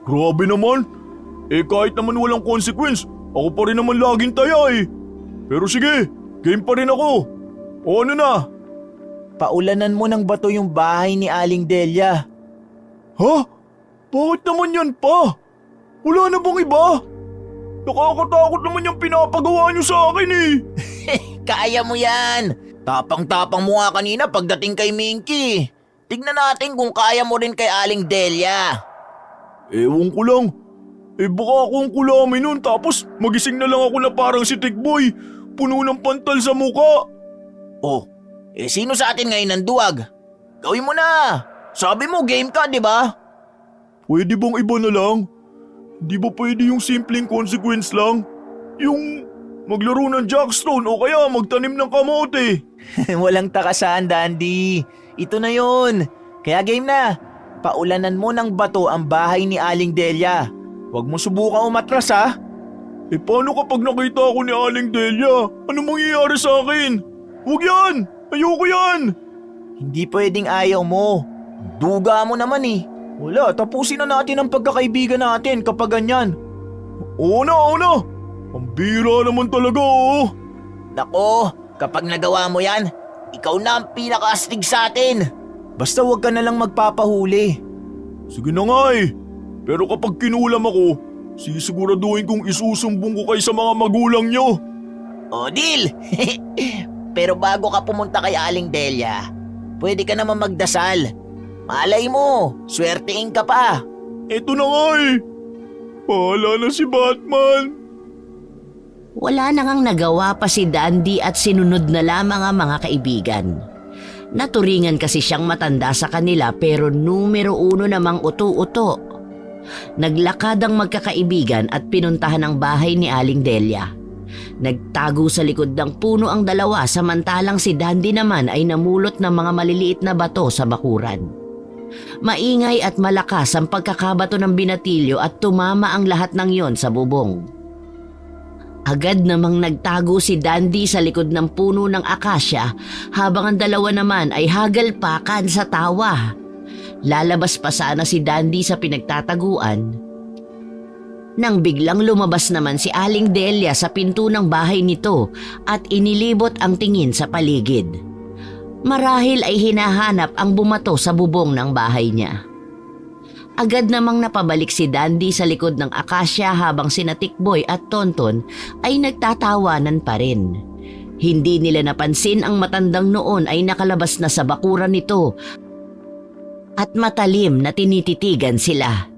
Grabe naman. Kahit naman walang consequence, ako pa rin naman laging taya Pero sige, game pa rin ako. O ano na? Paulanan mo ng bato yung bahay ni Aling Delia. Ha? Bakit naman yan pa? Wala na bang iba? Nakakatakot naman yung pinapagawa niyo sa akin Kaya mo yan. Tapang-tapang mo nga kanina pagdating kay Minky. Tignan natin kung kaya mo rin kay Aling Delia. Ewan ko lang. Baka akong kulamin nun tapos magising na lang ako na parang si Tikboy. Puno ng pantal sa muka. Oh, sino sa atin ngayon ang duwag? Gawin mo na. Sabi mo game ka, di ba? Pwede bang iba na lang? Di ba pwede yung simpleng consequence lang? Yung maglaro ng jackstone o kaya magtanim ng kamote. Walang takasan, Dandy. Ito na yun. Kaya game na. Paulanan mo ng bato ang bahay ni Aling Delia. Huwag mo subukan umatras Paano kapag nakita ako ni Aling Delia? Ano mangyayari sa akin? Huwag yan! Ayoko yan! Hindi pwedeng ayaw mo. Duga mo naman Wala, tapusin na natin ang pagkakaibigan natin kapag ganyan. Oo na! Ang bira naman talaga Nako, kapag nagawa mo yan, ikaw na ang pinaka-astig sa atin. Basta huwag ka na lang magpapahuli. Sige na nga Pero kapag kinulam ako, sisiguraduhin kong isusumbong ko kayo sa mga magulang nyo. O, deal! Pero bago ka pumunta kay Aling Delia, pwede ka naman magdasal. Malay mo, swertein ka pa. Ito na nga Bahala na si Batman. Wala na ngang nagawa pa si Dandy at sinunod na lamang ang mga kaibigan. Naturingan kasi siyang matanda sa kanila pero numero 1 namang uto-uto. Naglakad ang magkakaibigan at pinuntahan ang bahay ni Aling Delia. Nagtago sa likod ng puno ang dalawa samantalang si Dandy naman ay namulot ng mga maliliit na bato sa bakuran. Maingay at malakas ang pagkakabato ng binatilyo at tumama ang lahat ng yon sa bubong. Agad namang nagtago si Dandy sa likod ng puno ng akasya habang ang dalawa naman ay hagalpakan sa tawa. Lalabas pa sana si Dandy sa pinagtataguan nang biglang lumabas naman si Aling Delia sa pinto ng bahay nito at inilibot ang tingin sa paligid. Marahil ay hinahanap ang bumato sa bubong ng bahay niya. Agad namang napabalik si Dandy sa likod ng akasya habang sina Tikboy at Tonton ay nagtatawanan pa rin. Hindi nila napansin ang matandang noon ay nakalabas na sa bakuran nito at matalim na tinititigan sila.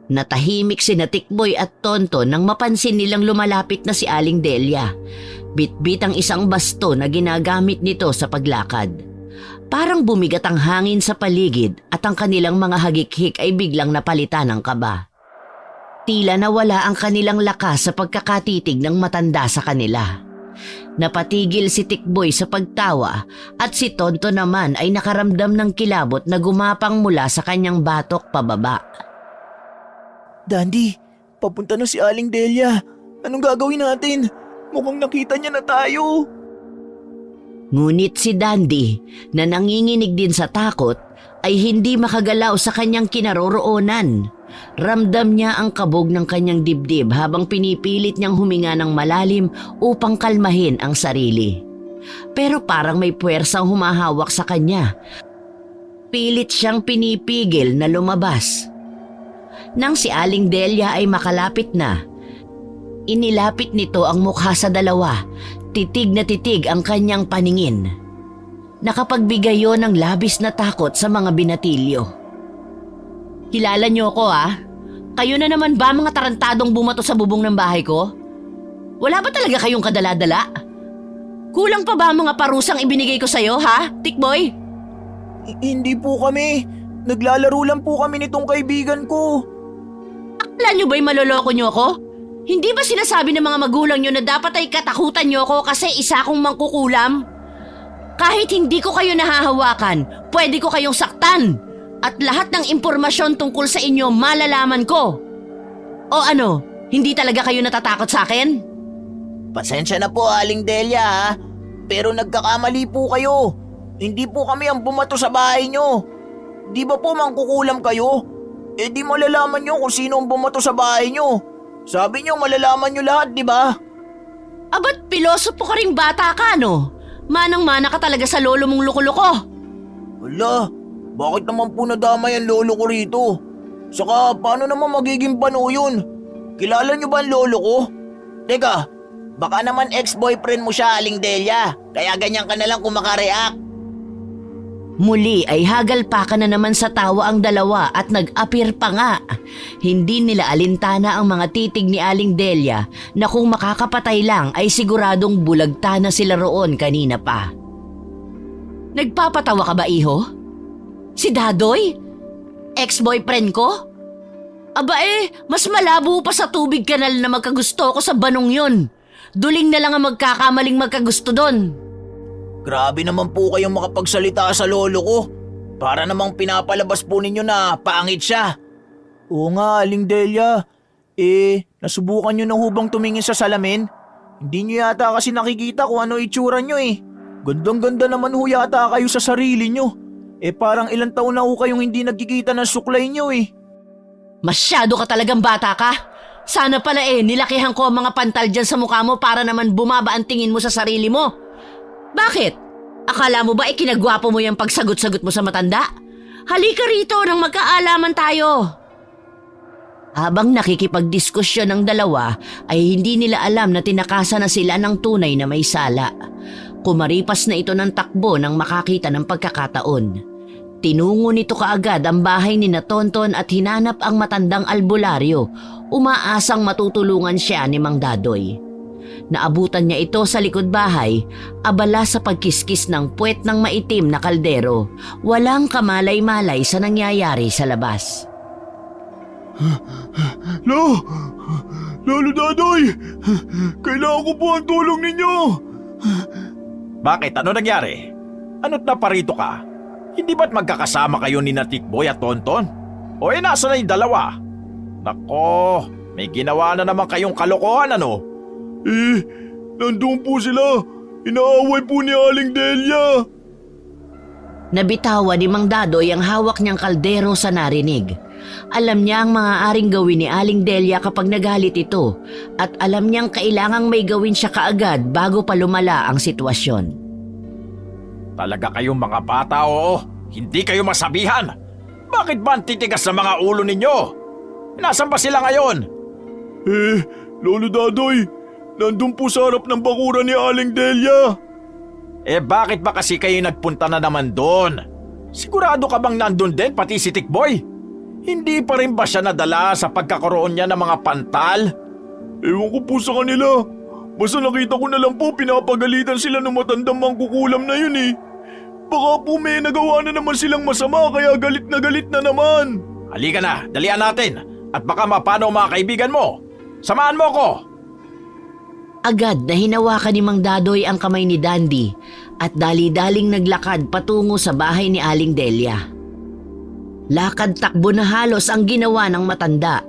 Natahimik sina Tikboy at Tonton nang mapansin nilang lumalapit na si Aling Delia. Bitbit ang isang basto na ginagamit nito sa paglakad. Parang bumigat ang hangin sa paligid at ang kanilang mga hagikhik ay biglang napalitan ng kaba. Tila nawala ang kanilang lakas sa pagkakatitig ng matanda sa kanila. Napatigil si Tikboy sa pagtawa at si Tonton naman ay nakaramdam ng kilabot na gumapang mula sa kanyang batok pababa. Dandy, papunta na si Aling Delia. Anong gagawin natin? Mukhang nakita niya na tayo. Ngunit si Dandy, na nanginginig din sa takot, ay hindi makagalaw sa kanyang kinaroroonan. Ramdam niya ang kabog ng kanyang dibdib habang pinipilit niyang huminga ng malalim upang kalmahin ang sarili. Pero parang may puwersang humahawak sa kanya. Pilit siyang pinipigil na lumabas. Nang si Aling Delia ay makalapit na, inilapit nito ang mukha sa dalawa, titig na titig ang kanyang paningin. Nakapagbigay yon ng labis na takot sa mga binatilyo. Kilala niyo ako Kayo na naman ba mga tarantadong bumato sa bubong ng bahay ko? Wala ba talaga kayong kadala-dala? Kulang pa ba ang mga parusang ibinigay ko sa'yo Tikboy? Hindi po kami. Naglalaro lang po kami nitong kaibigan ko. Akala niyo ba'y maloloko niyo ako? Hindi ba sinasabi ng mga magulang niyo na dapat ay katakutan niyo ako kasi isa akong mangkukulam? Kahit hindi ko kayo nahahawakan, pwede ko kayong saktan. At lahat ng impormasyon tungkol sa inyo malalaman ko. O ano, hindi talaga kayo natatakot sa akin? Pasensya na po, Aling Delia pero nagkakamali po kayo. Hindi po kami ang bumato sa bahay niyo. Di ba po mangkukulam kayo? Di malalaman niyo kung sino ang bumato sa bahay niyo. Sabi niyo malalaman niyo lahat, di ba? Aba't pilosopo ka ring bata ka, no? Manang-mana ka talaga sa lolo mong luko-luko. Wala, bakit naman po nadamay ang lolo ko rito? Saka paano naman magiging pano yun? Kilala niyo ba ang lolo ko? Teka, baka naman ex-boyfriend mo siya, Aling Delia. Kaya ganyan ka na lang kung makareact. Muli ay hagalpakan na naman sa tawa ang dalawa at nag-apir pa nga. Hindi nila alintana ang mga titig ni Aling Delia na kung makakapatay lang ay siguradong bulagta na sila roon kanina pa. Nagpapatawa ka ba, iho? Si Dadoy? Ex-boyfriend ko? Aba mas malabo pa sa tubig kanal na magkagusto ko sa banong yon. Duling na lang ang magkakamaling magkagusto doon. Grabe naman po kayong makapagsalita sa lolo ko. Para namang pinapalabas po ninyo na pangit siya. Oo nga, Aling Delia. Nasubukan nyo na hubang tumingin sa salamin? Hindi nyo yata kasi nakikita kung ano itsura nyo Gandang-ganda naman ho yata kayo sa sarili nyo. Parang ilang taon na ho kayong hindi nagkikita ng suklay nyo Masyado ka talagang bata ka. Sana pala nilakihan ko ang mga pantal dyan sa mukha mo para naman bumaba ang tingin mo sa sarili mo. Bakit? Akala mo ba kinagwapo mo yung pagsagot-sagot mo sa matanda? Halika rito nang magkaalaman tayo. Habang nakikipagdiskusyon ng dalawa ay hindi nila alam na tinakasan na sila ng tunay na may sala. Kumaripas na ito ng takbo nang makakita ng pagkakataon. Tinungo nito kaagad ang bahay ni Tonton at hinanap ang matandang albularyo, umaasang matutulungan siya ni Mang Dadoy. Naabutan niya ito sa likod bahay, abala sa pagkiskis ng puwet ng maitim na kaldero. Walang kamalay-malay sa nangyayari sa labas. Lolo Dadoy! Kailangan ko po ang tulong ninyo! Bakit? Ano nangyari? Ano't naparito ka? Hindi ba't magkakasama kayo ni Tikboy at Tonton? O nasa na yung dalawa? Nako, may ginawa na naman kayong kalokohan ano? Nandun po sila. Inaaway po ni Aling Delia. Nabitawan ni Mang Dadoy ang hawak niyang kaldero sa narinig. Alam niya ang maaaring gawin ni Aling Delia kapag nagalit ito at alam niyang kailangang may gawin siya kaagad bago pa lumala ang sitwasyon. Talaga kayong mga bata, oo. Hindi kayo masabihan. Bakit ba ang titigas sa mga ulo ninyo? Nasaan ba sila ngayon? Lolo Dadoy, nandun po sa harap ng bakuran ni Aling Delia. Bakit ba kasi kayo nagpunta na naman doon? Sigurado ka bang nandun din pati si Tikboy? Hindi pa rin ba siya nadala sa pagkakaroon niya ng mga pantal? Ewan ko po sa kanila. Basta nakita ko na lang po pinapagalitan sila ng matandang mangkukulam na yun eh. Baka po may nagawa na naman silang masama kaya galit na naman. Halika na, dalian natin. At baka mapano ang mga kaibigan mo. Samahan mo ko. Agad na hinawakan ni Mang Dadoy ang kamay ni Dandy at dali-daling naglakad patungo sa bahay ni Aling Delia. Lakad takbo na halos ang ginawa ng matanda.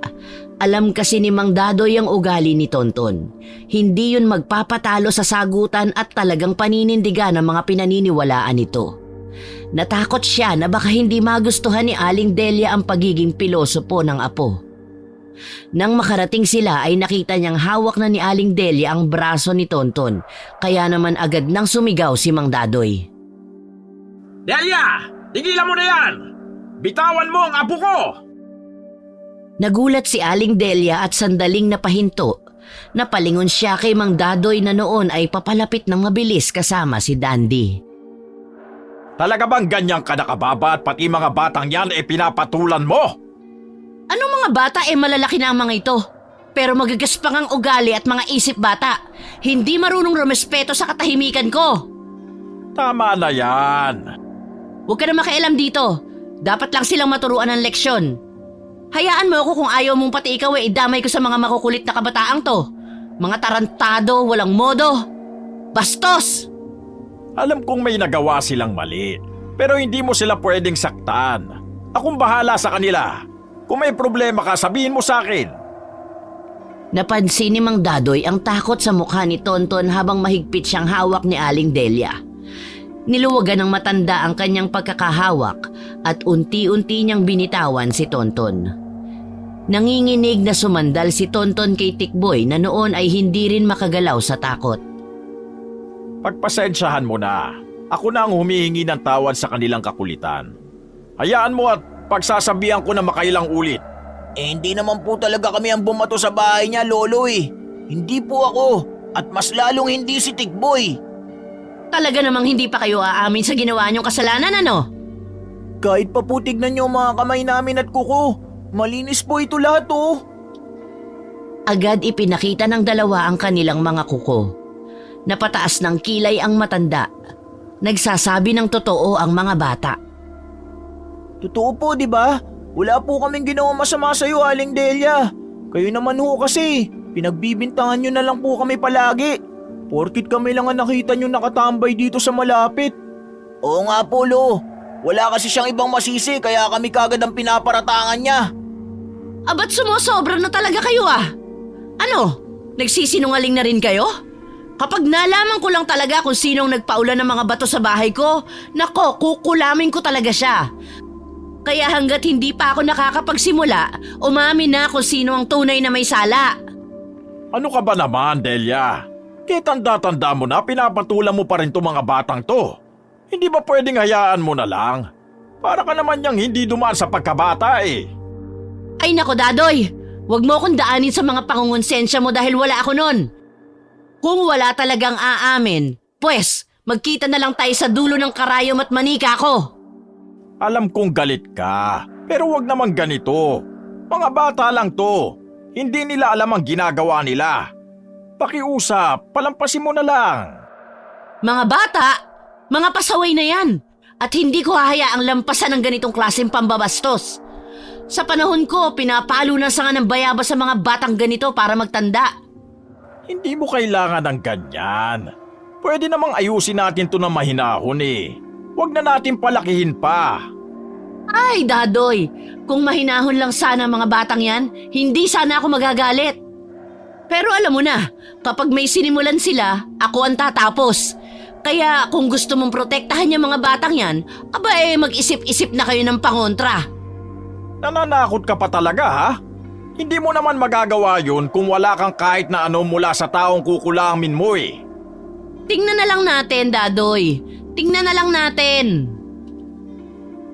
Alam kasi ni Mang Dadoy ang ugali ni Tonton. Hindi yun magpapatalo sa sagutan at talagang paninindigan ang mga pinaniniwalaan nito. Natakot siya na baka hindi magustuhan ni Aling Delia ang pagiging pilosopo ng apo. Nang makarating sila ay nakita niyang hawak na ni Aling Delia ang braso ni Tonton. Kaya naman agad nang sumigaw si Mang Dadoy. Delia! Tigilan mo na yan! Bitawan mo ang apo ko! Nagulat si Aling Delia at sandaling napahinto. Napalingon siya kay Mang Dadoy na noon ay papalapit ng mabilis kasama si Dandy. Talaga bang ganyang ka nakababa at pati mga batang yan pinapatulan mo? Anong mga bata malalaki na ang mga ito? Pero magagaspang ang ugali at mga isip bata. Hindi marunong rumespeto sa katahimikan ko. Tama na yan. Huwag ka na makialam dito. Dapat lang silang maturuan ng leksyon. Hayaan mo ako kung ayaw mong pati ikaw idamay ko sa mga makukulit na kabataang to. Mga tarantado, walang modo. Bastos! Alam kong may nagawa silang mali, pero hindi mo sila pwedeng saktan. Akong bahala sa kanila. Kung may problema ka, sabihin mo sa akin. Napansin ni Mang Dadoy ang takot sa mukha ni Tonton habang mahigpit siyang hawak ni Aling Delia. Niluwagan ng matanda ang kanyang pagkakahawak at unti-unti niyang binitawan si Tonton. Nanginginig na sumandal si Tonton kay Tikboy na noon ay hindi rin makagalaw sa takot. Pagpasensyahan mo na. Ako na ang humihingi ng tawad sa kanilang kakulitan. Hayaan mo at pagsasabihan ko na makailang ulit. Hindi naman po talaga kami ang bumato sa bahay niya, Lolo eh. Hindi po ako. At mas lalong hindi si Tikboy. Talaga namang hindi pa kayo aamin sa ginawa niyong kasalanan, ano? Kahit pa po tignan niyo mga kamay namin at kuko. Malinis po ito lahat oh. Agad ipinakita ng dalawa ang kanilang mga kuko. Napataas ng kilay ang matanda. Nagsasabi ng totoo ang mga bata. Totoo po, di ba? Wala po kaming ginawa masama sa iyo, Aling Delia. Kayo naman ho kasi, pinagbibintangan nyo na lang po kami palagi. Porkit kami lang ang nakita nyo nakatambay dito sa malapit. Oo nga po, Lo. Wala kasi siyang ibang masisi kaya kami kagad ang pinaparatangan niya. Abat sumusobra na talaga kayo ah. Ano? Nagsisinungaling na rin kayo? Kapag nalaman ko lang talaga kung sinong nagpaulan ng mga bato sa bahay ko, nako, kukulamin ko talaga siya. Kaya hanggat hindi pa ako nakakapagsimula, umamin na kung sino ang tunay na may sala. Ano ka ba naman, Delia? Tanda-tanda mo na pinapatulan mo pa rin itong mga batang to. Hindi ba pwedeng hayaan mo na lang? Para ka naman niyang hindi dumaan sa pagkabata eh. Ay nako, Dadoy, wag mo akong daanin sa mga pangungonsensya mo dahil wala ako nun. Kung wala talagang aamin, pues magkita na lang tayo sa dulo ng karayom at manika ko. Alam kong galit ka, pero wag naman ganito. Mga bata lang to. Hindi nila alam ang ginagawa nila. Pakiusap, palampasin mo na lang. Mga bata, mga pasaway na yan. At hindi ko hahayaang lampasan ng ganitong klaseng pambabastos. Sa panahon ko, pinapalo na sa nga ng bayabas sa mga batang ganito para magtanda. Hindi mo kailangan ng ganyan. Pwede namang ayusin natin to na mahinahon eh. Huwag na natin palakihin pa. Ay, Dadoy, kung mahinahon lang sana ang mga batang yan, hindi sana ako magagalit. Pero alam mo na, kapag may sinimulan sila, ako ang tatapos. Kaya kung gusto mong protektahan yung mga batang yan, mag-isip-isip na kayo ng pangontra. Nananakot ka pa talaga ha? Hindi mo naman magagawa yun kung wala kang kahit na ano mula sa taong kukulamin mo eh. Tingnan na lang natin, Dadoy. Tingnan na lang natin.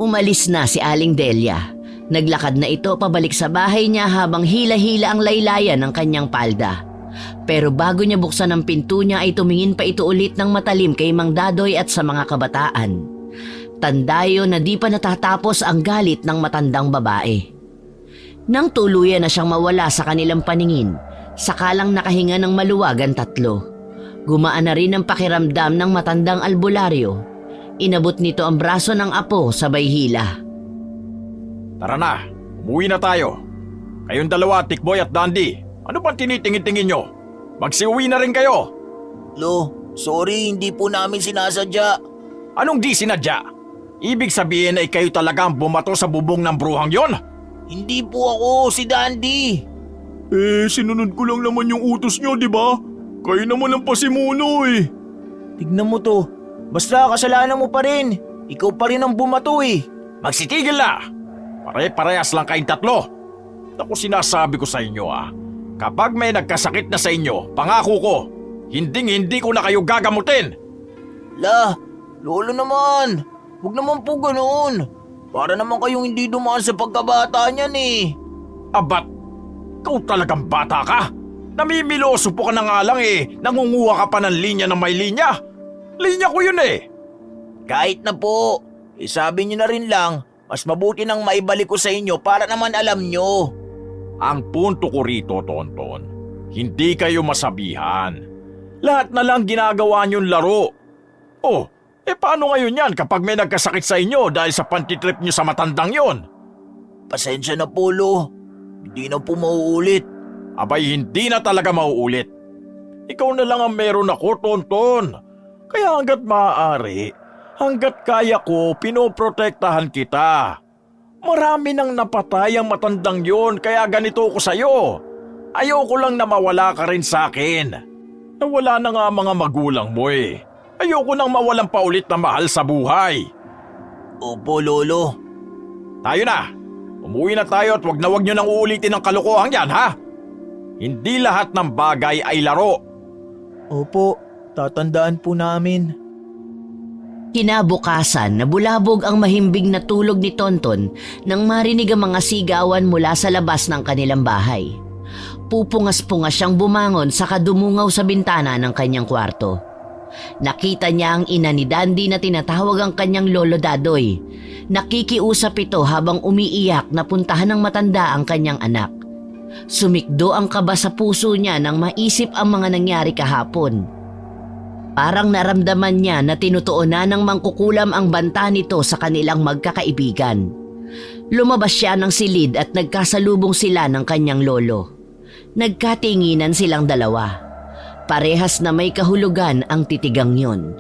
Umalis na si Aling Delia. Naglakad na ito pabalik sa bahay niya habang hila-hila ang laylayan ng kanyang palda. Pero bago niya buksan ang pinto niya ay tumingin pa ito ulit ng matalim kay Mang Dadoy at sa mga kabataan. Tandayo na di pa natatapos ang galit ng matandang babae. Nang tuluyan na siyang mawala sa kanilang paningin, sakalang nakahinga ng maluwag ang tatlo. Gumaan na rin ang pakiramdam ng matandang albularyo. Inabot nito ang braso ng apo sabay hila. Tara na, umuwi na tayo. Kayong dalawa, Tikboy at Dandy, ano bang tinitingin-tingin nyo? Magsiuwi na rin kayo. Lo, sorry, hindi po namin sinasadya. Anong di sinadya? Ibig sabihin ay kayo talagang bumato sa bubong ng bruhang yon? Hindi po ako, si Dandy. Sinunod ko lang naman yung utos nyo, di ba? Kayo naman ang pasimuno eh. Tignan mo to. Basta kasalanan mo pa rin. Ikaw pa rin ang bumato eh. Magsitigil na! Pare-parehas lang kayong tatlo. Naku, sinasabi ko sa inyo kapag may nagkasakit na sa inyo, pangako ko, hindi ko na kayo gagamutin. La, lolo naman. Huwag naman po ganoon. Para naman kayong hindi dumaan sa pagkabata niyan eh. Abat, ikaw talagang bata ka? Namimiloso po ka na nga lang nangunguha ka pa ng linya ng may linya. Linya ko yun eh. Kahit na po, sabi niyo na rin lang, mas mabuti nang maibalik ko sa inyo para naman alam nyo. Ang punto ko rito, Tonton, hindi kayo masabihan. Lahat na lang ginagawa niyong laro. Oh, paano ngayon yan kapag may nagkasakit sa inyo dahil sa pantitrip niyo sa matandang yon? Pasensya na po, Lo. Hindi na po mauulit. Abay, hindi na talaga mauulit. Ikaw na lang ang meron ako, Tonton. Kaya hanggat maaari, hanggat kaya ko, pinoprotektahan kita. Marami nang napatay ang matandang yon kaya ganito ko sa'yo. Ayoko lang na mawala ka rin sa akin. Nawala na nga mga magulang mo eh. Ayoko nang mawalan pa ulit na mahal sa buhay. Opo, Lolo. Tayo na. Umuwi na tayo at wag nyo nang uulitin ang kalokohan yan, ha? Hindi lahat ng bagay ay laro. Opo, tatandaan po namin. Kinabukasan, nabulabog ang mahimbing na tulog ni Tonton nang marinig ang mga sigawan mula sa labas ng kanilang bahay. Pupungas-pungas siyang bumangon saka dumungaw sa bintana ng kanyang kwarto. Nakita niya ang ina ni Dandy na tinatawag ang kanyang lolo Dadoy. Nakikiusap ito habang umiiyak na puntahan ng matanda ang kanyang anak. Sumikdo ang kaba sa puso niya nang maisip ang mga nangyari kahapon. Parang naramdaman niya na tinutuunan ng mangkukulam ang banta nito sa kanilang magkakaibigan. Lumabas siya ng silid at nagkasalubong sila ng kanyang lolo. Nagkatinginan silang dalawa. Parehas na may kahulugan ang titigang yon.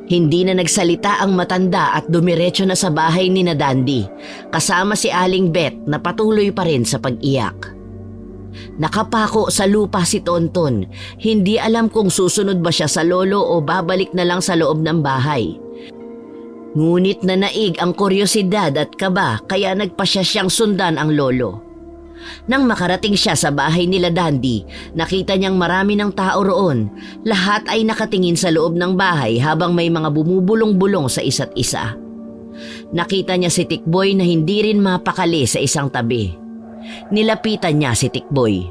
Hindi na nagsalita ang matanda at dumiretso na sa bahay ni na Dandy, kasama si Aling Beth na patuloy pa rin sa pag-iyak. Nakapako sa lupa si Tonton, hindi alam kung susunod ba siya sa lolo o babalik na lang sa loob ng bahay. Ngunit nanaig ang kuryosidad at kaba kaya nagpasya siyang sundan ang lolo. Nang makarating siya sa bahay nila Dandy, nakita niyang marami ng tao roon. Lahat ay nakatingin sa loob ng bahay habang may mga bumubulong-bulong sa isa't isa. Nakita niya si Tikboy na hindi rin mapakali sa isang tabi. Nilapitan niya si Tikboy.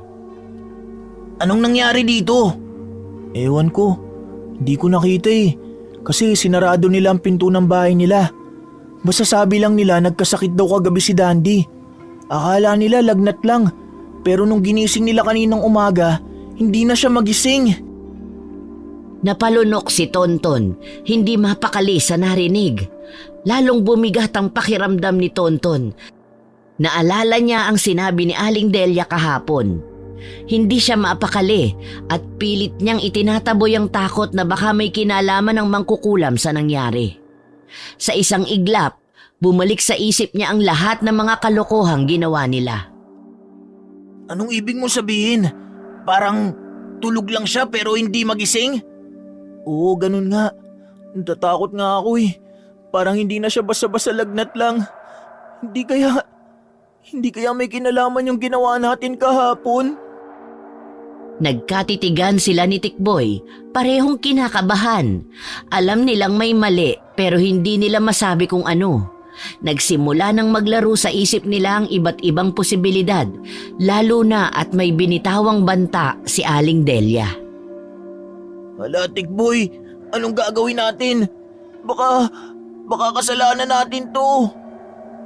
Anong nangyari dito? Ewan ko. Hindi ko nakita eh. Kasi sinarado nila ang pinto ng bahay nila. Basta sabi lang nila nagkasakit daw kagabi si Dandy. Akala nila lagnat lang. Pero nung ginising nila kaninang umaga, hindi na siya magising. Napalunok si Tonton, hindi mapakali sa narinig. Lalong bumigat ang pakiramdam ni Tonton. Naalala niya ang sinabi ni Aling Delia kahapon. Hindi siya mapakali at pilit niyang itinataboy ang takot na baka may kinalaman ng mangkukulam sa nangyari. Sa isang iglap, bumalik sa isip niya ang lahat ng mga kalokohang ginawa nila. Anong ibig mo sabihin? Parang tulog lang siya pero hindi magising? Oo, ganun nga. Natatakot nga ako eh. Parang hindi na siya basta-basta lagnat lang. Hindi kaya may kinalaman yung ginawa natin kahapon? Nagkatitigan sila ni Tikboy, parehong kinakabahan. Alam nilang may mali pero hindi nila masabi kung ano. Nagsimula nang maglaro sa isip nila ang iba't ibang posibilidad, lalo na at may binitawang banta si Aling Delia. Hala, Tikboy, anong gagawin natin? Baka kasalanan natin to.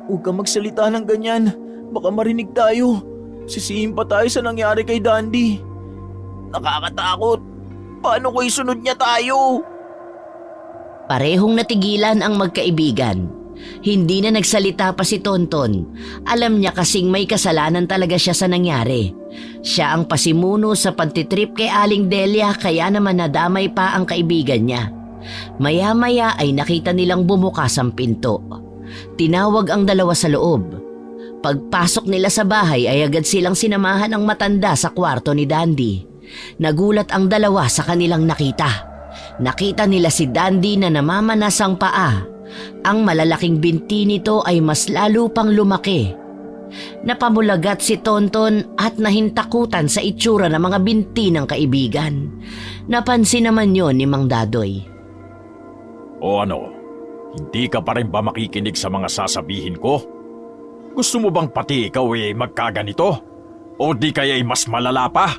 Huwag ka magsalita ng ganyan, baka marinig tayo. Sisihin pa tayo sa nangyari kay Dandy. Nakakatakot. Paano ko isunod niya tayo? Parehong natigilan ang magkaibigan. Hindi na nagsalita pa si Tonton. Alam niya kasing may kasalanan talaga siya sa nangyari. Siya ang pasimuno sa pagtitrip kay Aling Delia kaya naman nadamay pa ang kaibigan niya. Maya-maya ay nakita nilang bumukas ang pinto. Tinawag ang dalawa sa loob. Pagpasok nila sa bahay ay agad silang sinamahan ng matanda sa kwarto ni Dandy. Nagulat ang dalawa sa kanilang nakita. Nakita nila si Dandy na namamanas ang paa. Ang malalaking binti nito ay mas lalo pang lumaki. Napamulagat si Tonton at nahintakutan sa itsura ng mga binti ng kaibigan. Napansin naman yon ni Mang Dadoy. O ano, hindi ka pa rin ba makikinig sa mga sasabihin ko? Gusto mo bang pati ikaw magkaganito? O di kaya mas malala pa?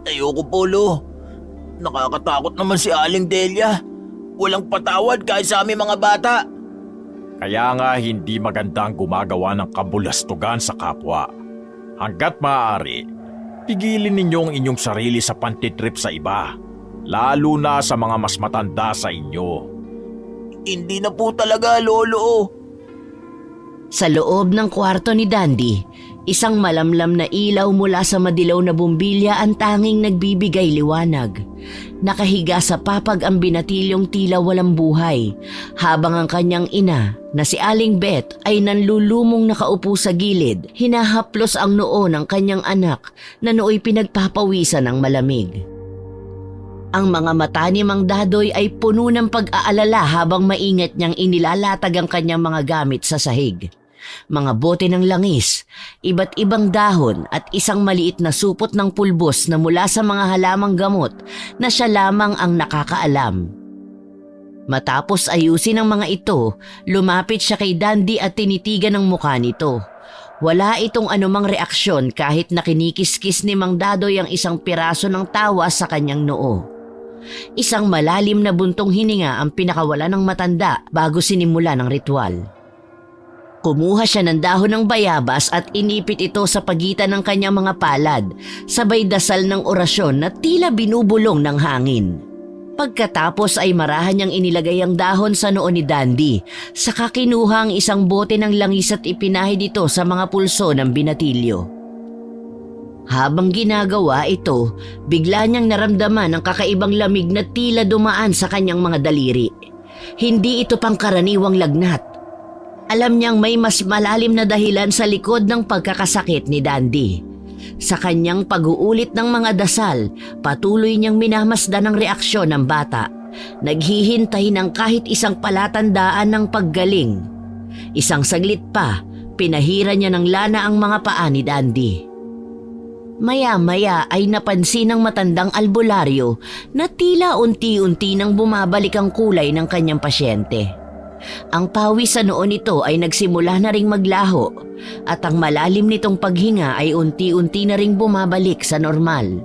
Ayoko, Polo. Nakakatakot naman si Aling Delia. Walang patawad kahit sa aming mga bata. Kaya nga hindi maganda ang gumagawa ng kabulastugan sa kapwa. Hanggat maaari, pigilin ninyo ang inyong sarili sa pantitrip sa iba, lalo na sa mga mas matanda sa inyo. Hindi na po talaga, Lolo. Sa loob ng kwarto ni Dandy, isang malamlam na ilaw mula sa madilaw na bumbilya ang tanging nagbibigay liwanag. Nakahiga sa papag ang binatilyong tila walang buhay, habang ang kanyang ina na si Aling Beth ay nanlulumong nakaupo sa gilid, hinahaplos ang noo ng kanyang anak na nooy pinagpapawisan ng malamig. Ang mga mata ni Mang Dadoy ay puno ng pag-aalala habang maingat niyang inilalatag ang kanyang mga gamit sa sahig. Mga bote ng langis, iba't ibang dahon at isang maliit na supot ng pulbos na mula sa mga halamang gamot na siya lamang ang nakakaalam. Matapos ayusin ang mga ito, lumapit siya kay Dandy at tinitigan ang mukha nito. Wala itong anumang reaksyon kahit nakinikiskis ni Mang Dadoy ang isang piraso ng tawa sa kanyang noo. Isang malalim na buntong hininga ang pinakawala ng matanda bago sinimula ng ritual. Kumuha siya ng dahon ng bayabas at inipit ito sa pagitan ng kanyang mga palad, sabay dasal ng orasyon na tila binubulong ng hangin. Pagkatapos ay marahan niyang inilagay ang dahon sa noo ni Dandy, saka kinuha ang isang bote ng langis at ipinahid ito sa mga pulso ng binatilyo. Habang ginagawa ito, bigla niyang naramdaman ang kakaibang lamig na tila dumaan sa kanyang mga daliri. Hindi ito pangkaraniwang lagnat. Alam niyang may mas malalim na dahilan sa likod ng pagkakasakit ni Dandy. Sa kanyang pag-uulit ng mga dasal, patuloy niyang minamasdan ang reaksyon ng bata. Naghihintay ng kahit isang palatandaan ng paggaling. Isang saglit pa, pinahira niya ng lana ang mga paa ni Dandy. Maya-maya ay napansin ng matandang albularyo na tila unti-unti nang bumabalik ang kulay ng kanyang pasyente. Ang pawis sa noo nito ay nagsimula na ring maglaho at ang malalim nitong paghinga ay unti-unti na ring bumabalik sa normal.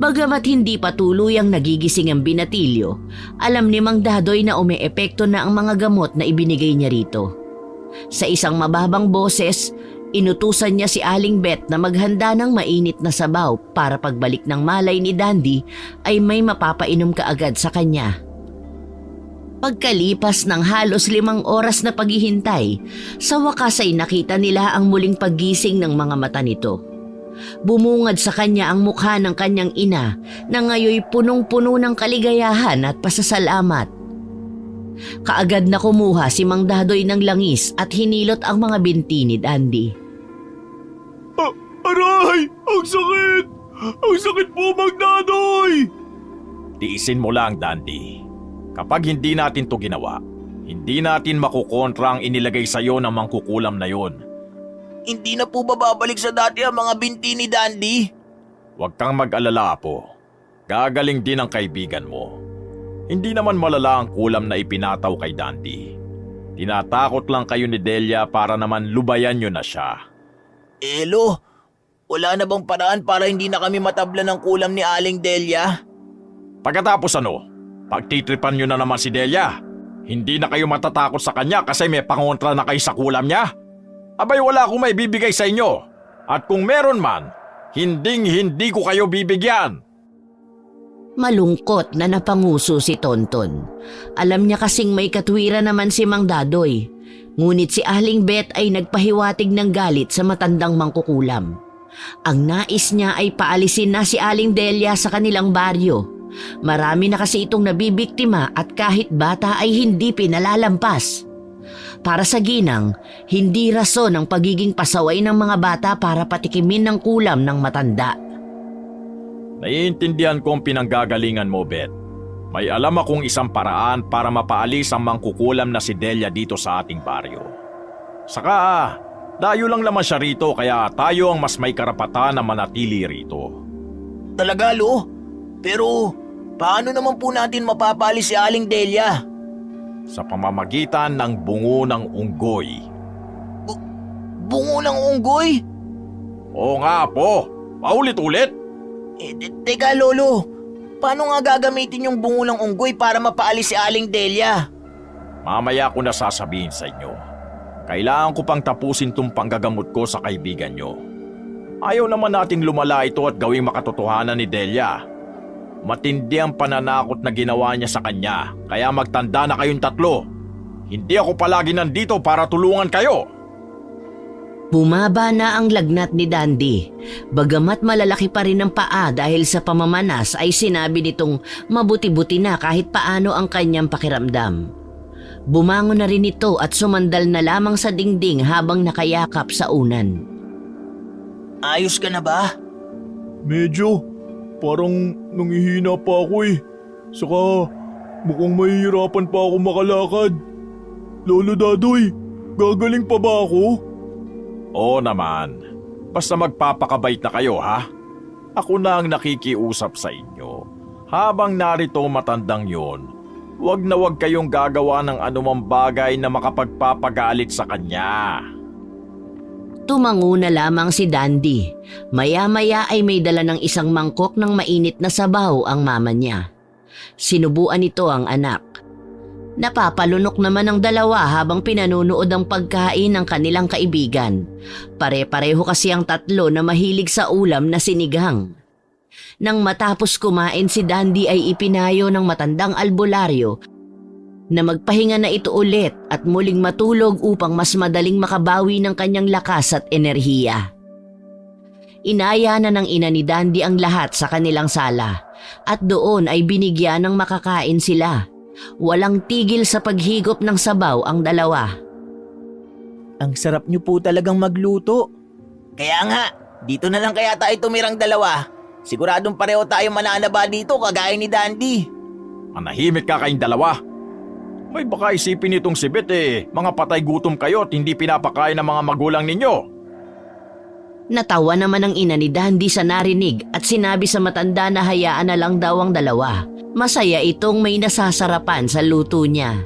Bagamat hindi pa tuluyang nagigising ang binatilyo, alam ni Mang Dadoy na umeepekto na ang mga gamot na ibinigay niya rito. Sa isang mababang boses, Inutusan niya si Aling Beth na maghanda ng mainit na sabaw para pagbalik ng malay ni Dandy ay may mapapainom kaagad sa kanya. Pagkalipas ng halos 5 oras na paghihintay, sa wakas ay nakita nila ang muling paggising ng mga mata nito. Bumungad sa kanya ang mukha ng kanyang ina na ngayoy punong-puno ng kaligayahan at pasasalamat. Kaagad na kumuha si Mang Dadoy ng langis at hinilot ang mga binti ni Dandy. Aray! Ang sakit! Ang sakit po, Mang Dadoy! Tiisin mo lang, Dandy. Kapag hindi natin to ginawa, hindi natin makukontra ang inilagay sa'yo ng mangkukulam na yon. Hindi na po ba babalik sa dati ang mga binti ni Dandy? Huwag kang mag-alala po. Gagaling din ang kaibigan mo. Hindi naman malala ang kulam na ipinataw kay Dandy. Tinatakot lang kayo ni Delia para naman lubayan nyo na siya. Elo, wala na bang paraan para hindi na kami matabla ng kulam ni Aling Delia? Pagkatapos pagtitripan nyo na naman si Delia. Hindi na kayo matatakot sa kanya kasi may pangontra na kayo sa kulam niya. Abay wala akong may bibigay sa inyo. At kung meron man, hindi ko kayo bibigyan. Malungkot na napanguso si Tonton. Alam niya kasing may katwiran naman si Mang Dadoy. Ngunit si Aling Beth ay nagpahiwatig ng galit sa matandang mangkukulam. Ang nais niya ay paalisin na si Aling Delia sa kanilang baryo. Marami na kasi itong nabibiktima at kahit bata ay hindi pinalalampas. Para sa ginang, hindi rason ang pagiging pasaway ng mga bata para patikimin ng kulam ng matanda. Naiintindihan ko ang pinanggagalingan mo, Beth. May alam akong isang paraan para mapaalis ang mangkukulam na si Delia dito sa ating baryo. Saka, dayo lang naman siya rito kaya tayo ang mas may karapatan na manatili rito. Talaga, Lo? Pero paano naman po natin mapapalis si Aling Delia? Sa pamamagitan ng bungo ng unggoy. Bungo ng unggoy? Oo nga po, paulit-ulit. Teka, Lolo. Paano nga gagamitin yung bungo ng unggoy para mapaalis si Aling Delia? Mamaya ko na sasabihin sa inyo. Kailangan ko pang tapusin tong panggagamot ko sa kaibigan nyo. Ayaw naman nating lumala ito at gawing makatotohanan ni Delia. Matindi ang pananakot na ginawa niya sa kanya, kaya magtanda na kayong 3. Hindi ako palagi nandito para tulungan kayo. Bumaba na ang lagnat ni Dandy. Bagamat malalaki pa rin ang paa dahil sa pamamanas ay sinabi nitong mabuti-buti na kahit paano ang kanyang pakiramdam. Bumangon na rin ito at sumandal na lamang sa dingding habang nakayakap sa unan. Ayos ka na ba? Medyo. Parang nangihina pa ako eh. Saka mukhang mahihirapan pa ako makalakad. Lolo Dadoy, gagaling pa ba ako? Oo naman. Basta magpapakabait na kayo, ha? Ako na ang nakikiusap sa inyo. Habang narito matandang yon, wag na wag kayong gagawa ng anumang bagay na makapagpapagalit sa kanya. Tumango na lamang si Dandy. Maya-maya ay may dala ng isang mangkok ng mainit na sabaw ang mama niya. Sinubuan nito ang anak. Napapalunok naman ang dalawa habang pinanunood ang pagkain ng kanilang kaibigan. Pare-pareho kasi ang 3 na mahilig sa ulam na sinigang. Nang matapos kumain si Dandy ay ipinayo ng matandang albularyo na magpahinga na ito ulit at muling matulog upang mas madaling makabawi ng kanyang lakas at enerhiya. Inaya na ng ina ni Dandy ang lahat sa kanilang sala at doon ay binigyan ng makakain sila. Walang tigil sa paghigop ng sabaw ang dalawa. Ang sarap niyo po talagang magluto. Kaya nga, dito na lang kaya tayo tumirang 2. Siguradong pareho tayo mananaba dito kagaya ni Dandy. Manahimik ka kayong 2. May baka isipin nitong si Beth mga patay gutom kayo at hindi pinapakain ng mga magulang ninyo. Natawa naman ang ina ni Dandy sa narinig at sinabi sa matanda na hayaan na lang daw ang 2. Masaya itong may nasasarapan sa luto niya.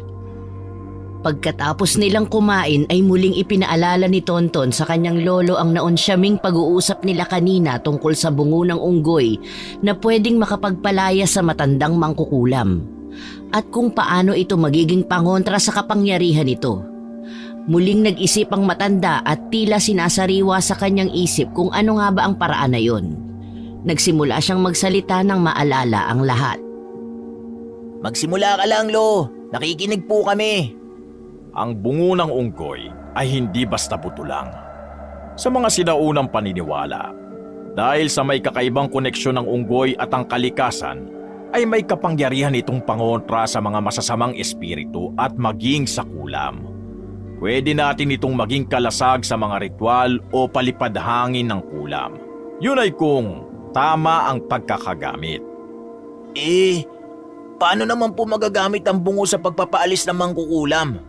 Pagkatapos nilang kumain ay muling ipinaalala ni Tonton sa kanyang lolo ang naunsyaming pag-uusap nila kanina tungkol sa bungo ng unggoy na pwedeng makapagpalaya sa matandang mangkukulam at kung paano ito magiging pangontra sa kapangyarihan nito. Muling nag-isip ang matanda at tila sinasariwa sa kanyang isip kung ano nga ba ang paraan na yun. Nagsimula siyang magsalita nang maalala ang lahat. Magsimula ka lang, Lo. Nakikinig po kami. Ang bungo ng unggoy ay hindi basta buto lang. Sa mga sinaunang paniniwala, dahil sa may kakaibang koneksyon ng unggoy at ang kalikasan, ay may kapangyarihan itong pangontra sa mga masasamang espiritu at maging sa kulam. Pwede natin itong maging kalasag sa mga ritual o palipad hangin ng kulam. Yun ay kung tama ang pagkakagamit. Paano naman po magagamit ang bungo sa pagpapaalis ng mangkukulam?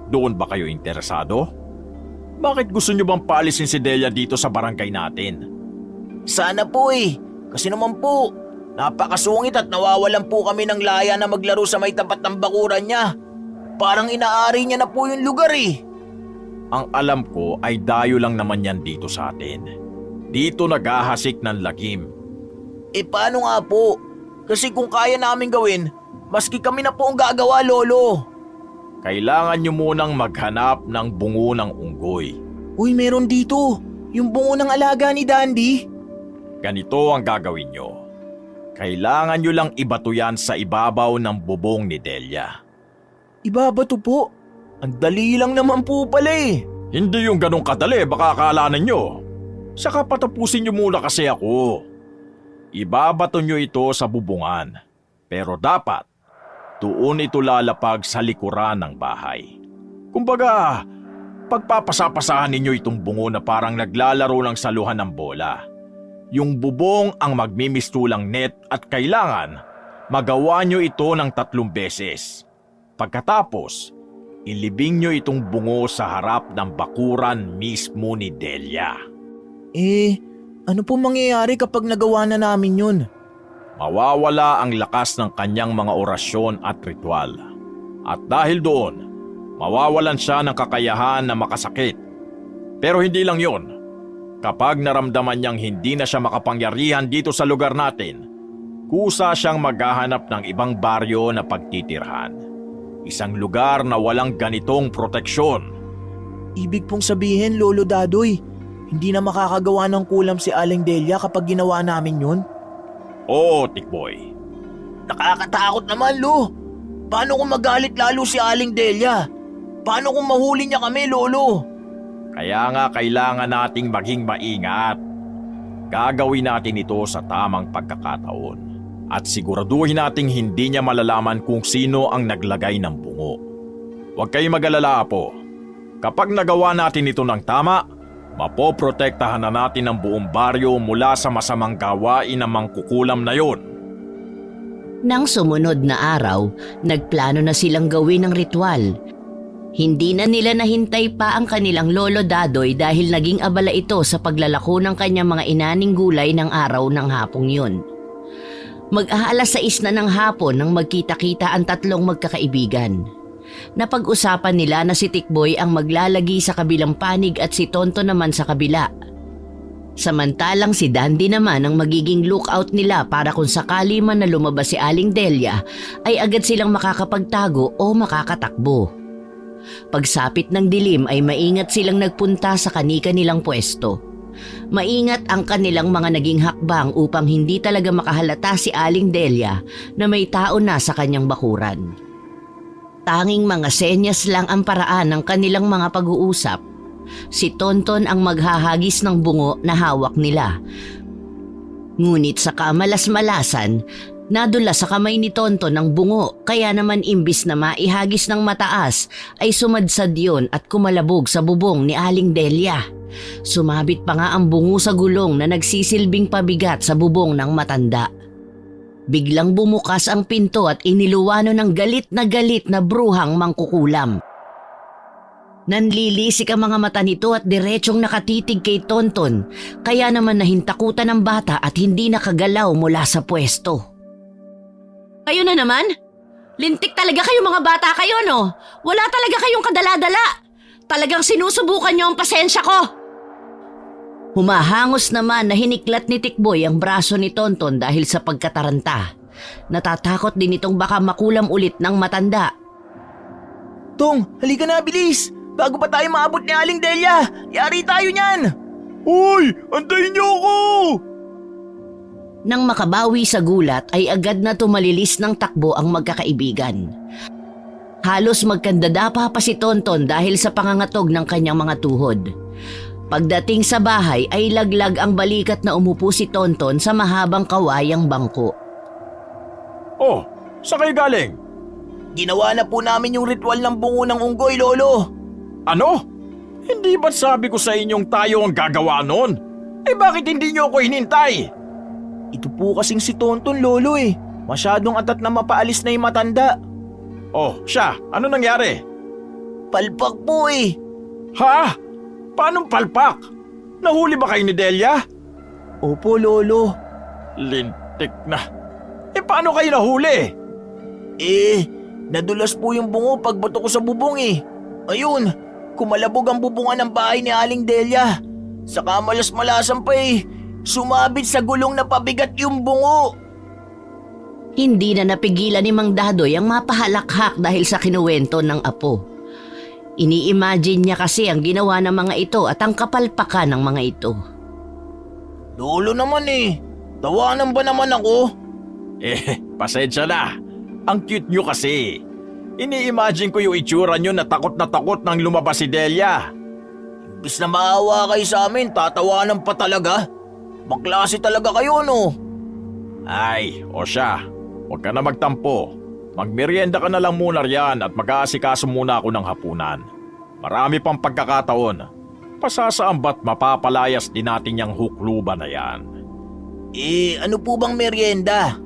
Doon ba kayo interesado? Bakit gusto nyo bang paalisin si Delia dito sa barangay natin? Sana po Kasi naman po, napakasungit at nawawalan po kami ng laya na maglaro sa may tapat ng bakuran niya. Parang inaari niya na po yung lugar Ang alam ko ay dayo lang naman yan dito sa atin. Dito naghahasik ng lagim. Paano nga po? Kasi kung kaya namin gawin, maski kami na po ang gagawa, Lolo. Kailangan nyo munang maghanap ng bungo ng unggoy. Uy, meron dito. Yung bungo ng alaga ni Dandy. Ganito ang gagawin nyo. Kailangan nyo lang ibato yan sa ibabaw ng bubong ni Delia. Ibabato po? Ang dali lang naman po pala Hindi yung ganong kadali, baka akala ninyo. Saka patapusin nyo muna kasi ako. Ibabato nyo ito sa bubungan. Pero dapat, doon ito lalapag sa likuran ng bahay. Kumbaga, pagpapasapasahan ninyo itong bungo na parang naglalaro ng saluhan ng bola. Yung bubong ang magmimistulang net at kailangan magawa nyo ito ng 3 beses. Pagkatapos, ilibing nyo itong bungo sa harap ng bakuran mismo ni Delia. Ano po mangyayari kapag nagawa na namin yun? Mawawala ang lakas ng kanyang mga orasyon at ritual. At dahil doon, mawawalan siya ng kakayahan na makasakit. Pero hindi lang yon. Kapag naramdaman niyang hindi na siya makapangyarihan dito sa lugar natin, kusa siyang maghahanap ng ibang baryo na pagtitirhan. Isang lugar na walang ganitong proteksyon. Ibig pong sabihin, Lolo Dadoy, hindi na makakagawa ng kulam si Aling Delia kapag ginawa namin yun? Oo, Tikboy. Nakakatakot naman, Lo. Paano kung magalit lalo si Aling Delia? Paano kung mahuli niya kami, Lolo? Kaya nga kailangan nating maging maingat. Gagawin natin ito sa tamang pagkakataon. At siguraduhin nating hindi niya malalaman kung sino ang naglagay ng bungo. Huwag kayong mag-alala po. Kapag nagawa natin ito ng tama, mapoprotektahan na natin ang buong baryo mula sa masamang gawain ng mangkukulam na yon. Nang sumunod na araw, nagplano na silang gawin ang ritual. Hindi na nila nahintay pa ang kanilang lolo Dadoy dahil naging abala ito sa paglalako ng kanyang mga inaning gulay ng araw ng hapong yun. Mag-aalas 6 na ng hapon nang magkita-kita ang 3 magkakaibigan. Napag-usapan nila na si Tikboy ang maglalagi sa kabilang panig at si Tonton naman sa kabila. Samantalang si Dandy naman ang magiging lookout nila para kung sakali man na lumabas si Aling Delia ay agad silang makakapagtago o makakatakbo. Pagsapit ng dilim ay maingat silang nagpunta sa kani-kanilang pwesto. Maingat ang kanilang mga naging hakbang upang hindi talaga makahalata si Aling Delia na may tao na sa kanyang bakuran. Tanging mga senyas lang ang paraan ng kanilang mga pag-uusap. Si Tonton ang maghahagis ng bungo na hawak nila. Ngunit sa kamalas-malasan, nadula sa kamay ni Tonton ang bungo kaya naman imbis na maihagis ng mataas ay sumadsad yun at kumalabog sa bubong ni Aling Delia. Sumabit pa nga ang bungo sa gulong na nagsisilbing pabigat sa bubong ng matanda. Biglang bumukas ang pinto at iniluwano ng galit na bruhang mangkukulam. Nanlilisik ang mga mata nito at diretsong nakatitig kay Tonton, kaya naman nahintakutan ng bata at hindi nakagalaw mula sa pwesto. Kayo na naman? Lintik talaga kayo mga bata kayo, no? Wala talaga kayong kadala-dala. Talagang sinusubukan niyo ang pasensya ko. Humahangos naman na hiniklat ni Tikboy ang braso ni Tonton dahil sa pagkataranta. Natatakot din itong baka makulam ulit ng matanda. Tong, halika na bilis! Bago pa tayo maabot ni Aling Delia, yari tayo niyan! Hoy! Antayin niyo ako! Nang makabawi sa gulat ay agad na tumalilis ng takbo ang magkakaibigan. Halos magkandadapa pa si Tonton dahil sa pangangatog ng kanyang mga tuhod. Pagdating sa bahay ay laglag ang balikat na umupo si Tonton sa mahabang kawayang bangko. Oh, saan kayo galing? Ginawa na po namin yung ritual ng bungo ng unggoy, Lolo. Ano? Hindi ba't sabi ko sa inyong tayo ang gagawa nun? Eh bakit hindi niyo ako hinintay? Ito po kasing si Tonton, Lolo eh. Masyadong atat na mapaalis na yung matanda. Oh, siya, ano nangyari? Palpak po eh. Ha? Paanong palpak? Nahuli ba kayo ni Delia? Opo, Lolo. Lintik na. Eh paano kayo nahuli? Nadulas po yung bungo pagbato ko sa bubong eh. Ayun, kumalabog ang bubungan ng bahay ni Aling Delia. Saka malas-malasan pa eh. Sumabit sa gulong na pabigat yung bungo. Hindi na napigilan ni Mang Dadoy ang mapahalakhak dahil sa kinuwento ng apo. Ini-imagine niya kasi ang ginawa ng mga ito at ang kapalpakan ng mga ito. Lolo naman eh. Tawanan ba naman ako? Pasensya na. Ang cute nyo kasi. Ini-imagine ko yung itsura nyo na takot nang lumabas si Delia. Imbis na maawa kayo sa amin, tatawanan pa talaga. Baklase talaga kayo, no? Ay, o siya. Huwag ka na magtampo. Magmerienda ka na lang muna riyan at mag-aasikaso muna ako ng hapunan. Marami pang pagkakataon. Pasasaamba't mapapalayas din natin yung hukluban na yan. Ano po bang merienda?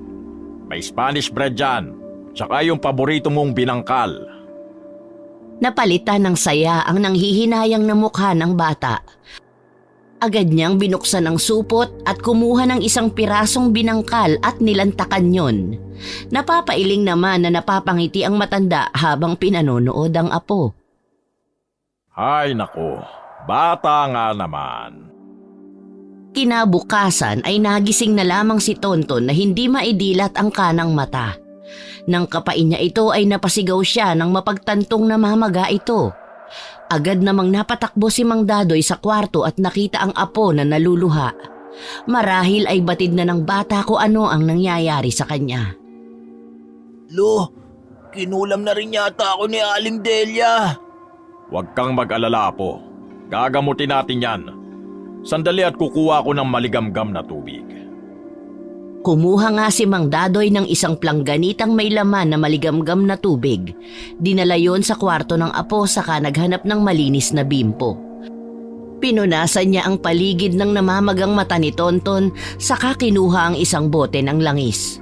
May Spanish bread dyan. Tsaka yung paborito mong binangkal. Napalitan ng saya ang nanghihinayang na mukha ng bata. Agad niyang binuksan ang supot at kumuha ng isang pirasong binangkal at nilantakan yon. Napapailing naman na napapangiti ang matanda habang pinanonood ang apo. Ay nako, bata nga naman. Kinabukasan ay nagising na lamang si Tonton na hindi maidilat ang kanang mata. Nang kapain niya ito ay napasigaw siya nang mapagtantong namamaga ito. Agad namang napatakbo si Mang Dadoy sa kwarto at nakita ang apo na naluluha. Marahil ay batid na ng bata kung ano ang nangyayari sa kanya. Lo, kinulam na rin yata ako ni Aling Delia. Huwag kang mag-alala po. Gagamutin natin yan. Sandali at kukuha ako ng maligamgam na tubig. Kumuha nga si Mang Dadoy ng isang plangganitang may laman na maligamgam na tubig. Dinala yon sa kwarto ng apo saka naghanap ng malinis na bimpo. Pinunasan niya ang paligid ng namamagang mata ni Tonton saka kinuha ang isang bote ng langis.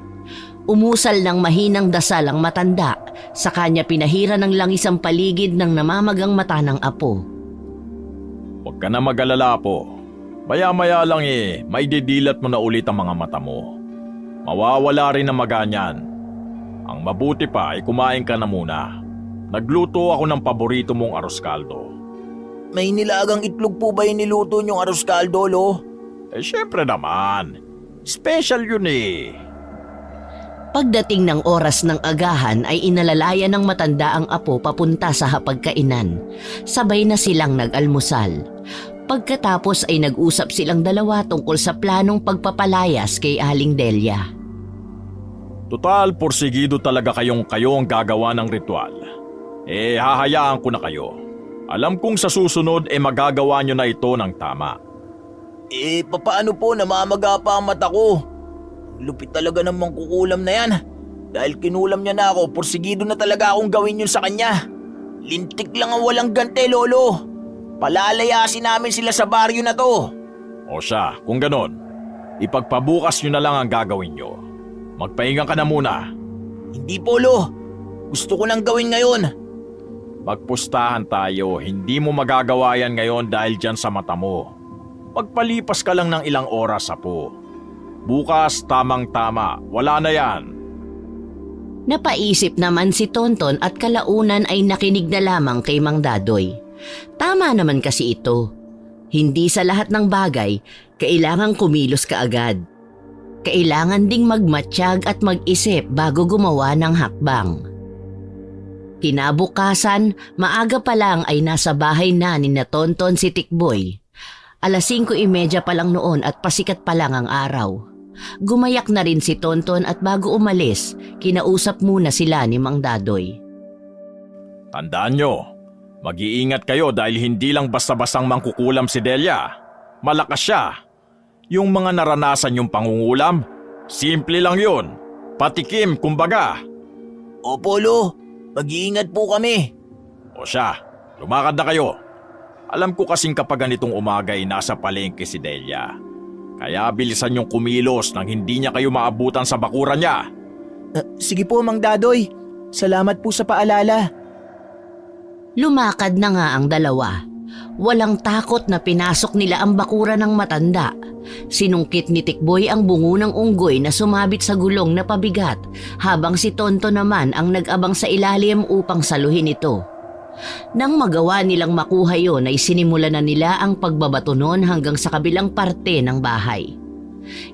Umusal ng mahinang dasal ang matanda saka niya pinahira ng langis ang paligid ng namamagang mata ng apo. Huwag ka na mag-alala po. Maya-maya lang may didilat mo na ulit ang mga mata mo. Mawawala rin ang maganyan. Ang mabuti pa ay kumain ka na muna. Nagluto ako ng paborito mong arroz caldo. May nilagang itlog po ba yung niluto niyong arroz caldo, Lo? Syempre naman. Special yun Pagdating ng oras ng agahan ay inalalayan ng matanda ang apo papunta sa hapagkainan. Sabay na silang nag-almusal. Pagkatapos ay nag-usap silang dalawa tungkol sa planong pagpapalayas kay Aling Delia. Total, porsigido talaga kayo ang gagawa ng ritual. Hahayaan ko na kayo. Alam kong sa susunod magagawa nyo na ito ng tama. Papaano po namamaga pa ang mata ko? Lupit talaga ng mangkukulam na yan. Dahil kinulam niya na ako, porsigido na talaga akong gawin yun sa kanya. Lintik lang ang walang gante, Lolo. Palalayasin namin sila sa baryo na to. O siya, kung ganon, ipagpabukas nyo na lang ang gagawin nyo. Magpahinga ka na muna. Hindi po, Lo. Gusto ko nang gawin ngayon. Magpustahan tayo, hindi mo magagawa yan ngayon dahil dyan sa mata mo. Magpalipas ka lang ng ilang oras, apo. Bukas, tamang-tama, wala na yan. Napaisip naman si Tonton at kalaunan ay nakinig na lamang kay Mang Dadoy. Tama naman kasi ito. Hindi sa lahat ng bagay, kailangang kumilos ka agad. Kailangan ding magmatsyag at mag-isip bago gumawa ng hakbang. Kinabukasan, maaga pa lang ay nasa bahay na ni na Tonton si Tikboy. 5:30 pa lang noon at pasikat pa lang ang araw. Gumayak na rin si Tonton at bago umalis, kinausap muna sila ni Mang Dadoy. Tandaan nyo, mag-iingat kayo dahil hindi lang basta-bastang mangkukulam si Delia. Malakas siya. Yung mga naranasan yung pangungulam, simple lang yun. Patikim, kumbaga. Opo, Lo. Mag-iingat po kami. O siya, lumakad na kayo. Alam ko kasing kapag ganitong umaga ay nasa palengke si Delia. Kaya bilisan yung kumilos nang hindi niya kayo maabutan sa bakuran niya. Sige po, Mang Dadoy. Salamat po sa paalala. Lumakad na nga ang dalawa. Walang takot na pinasok nila ang bakuran ng matanda. Sinungkit ni Tikboy ang bungo ng unggoy na sumabit sa gulong na pabigat habang si Tonto naman ang nag-abang sa ilalim upang saluhin ito. Nang magawa nilang makuha yon ay sinimula na nila ang pagbabato noon hanggang sa kabilang parte ng bahay.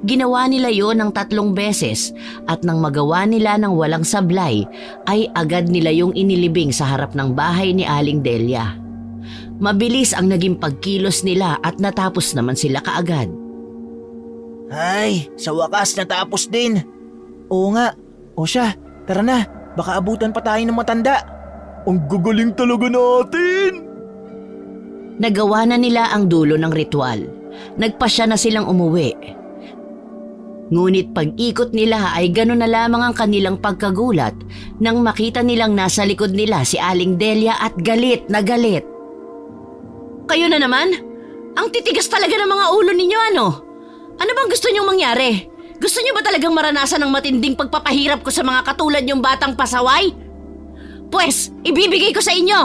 Ginawa nila yon ng 3 beses at nang magawa nila ng walang sablay ay agad nila yung inilibing sa harap ng bahay ni Aling Delia. Mabilis ang naging pagkilos nila at natapos naman sila kaagad. Ay, sa wakas natapos din. Oo nga. O siya, tara na. Baka abutan pa tayo ng matanda. Ang gagaling talaga natin! Nagawa na nila ang dulo ng ritual. Nagpasya na silang umuwi. Ngunit pag-ikot nila ay gano'n na lamang ang kanilang pagkagulat nang makita nilang nasa likod nila si Aling Delia at galit na galit. Kayo na naman? Ang titigas talaga ng mga ulo ninyo, ano? Ano bang gusto niyong mangyari? Gusto niyo ba talagang maranasan ng matinding pagpapahirap ko sa mga katulad niyong batang pasaway? Pwes, ibibigay ko sa inyo!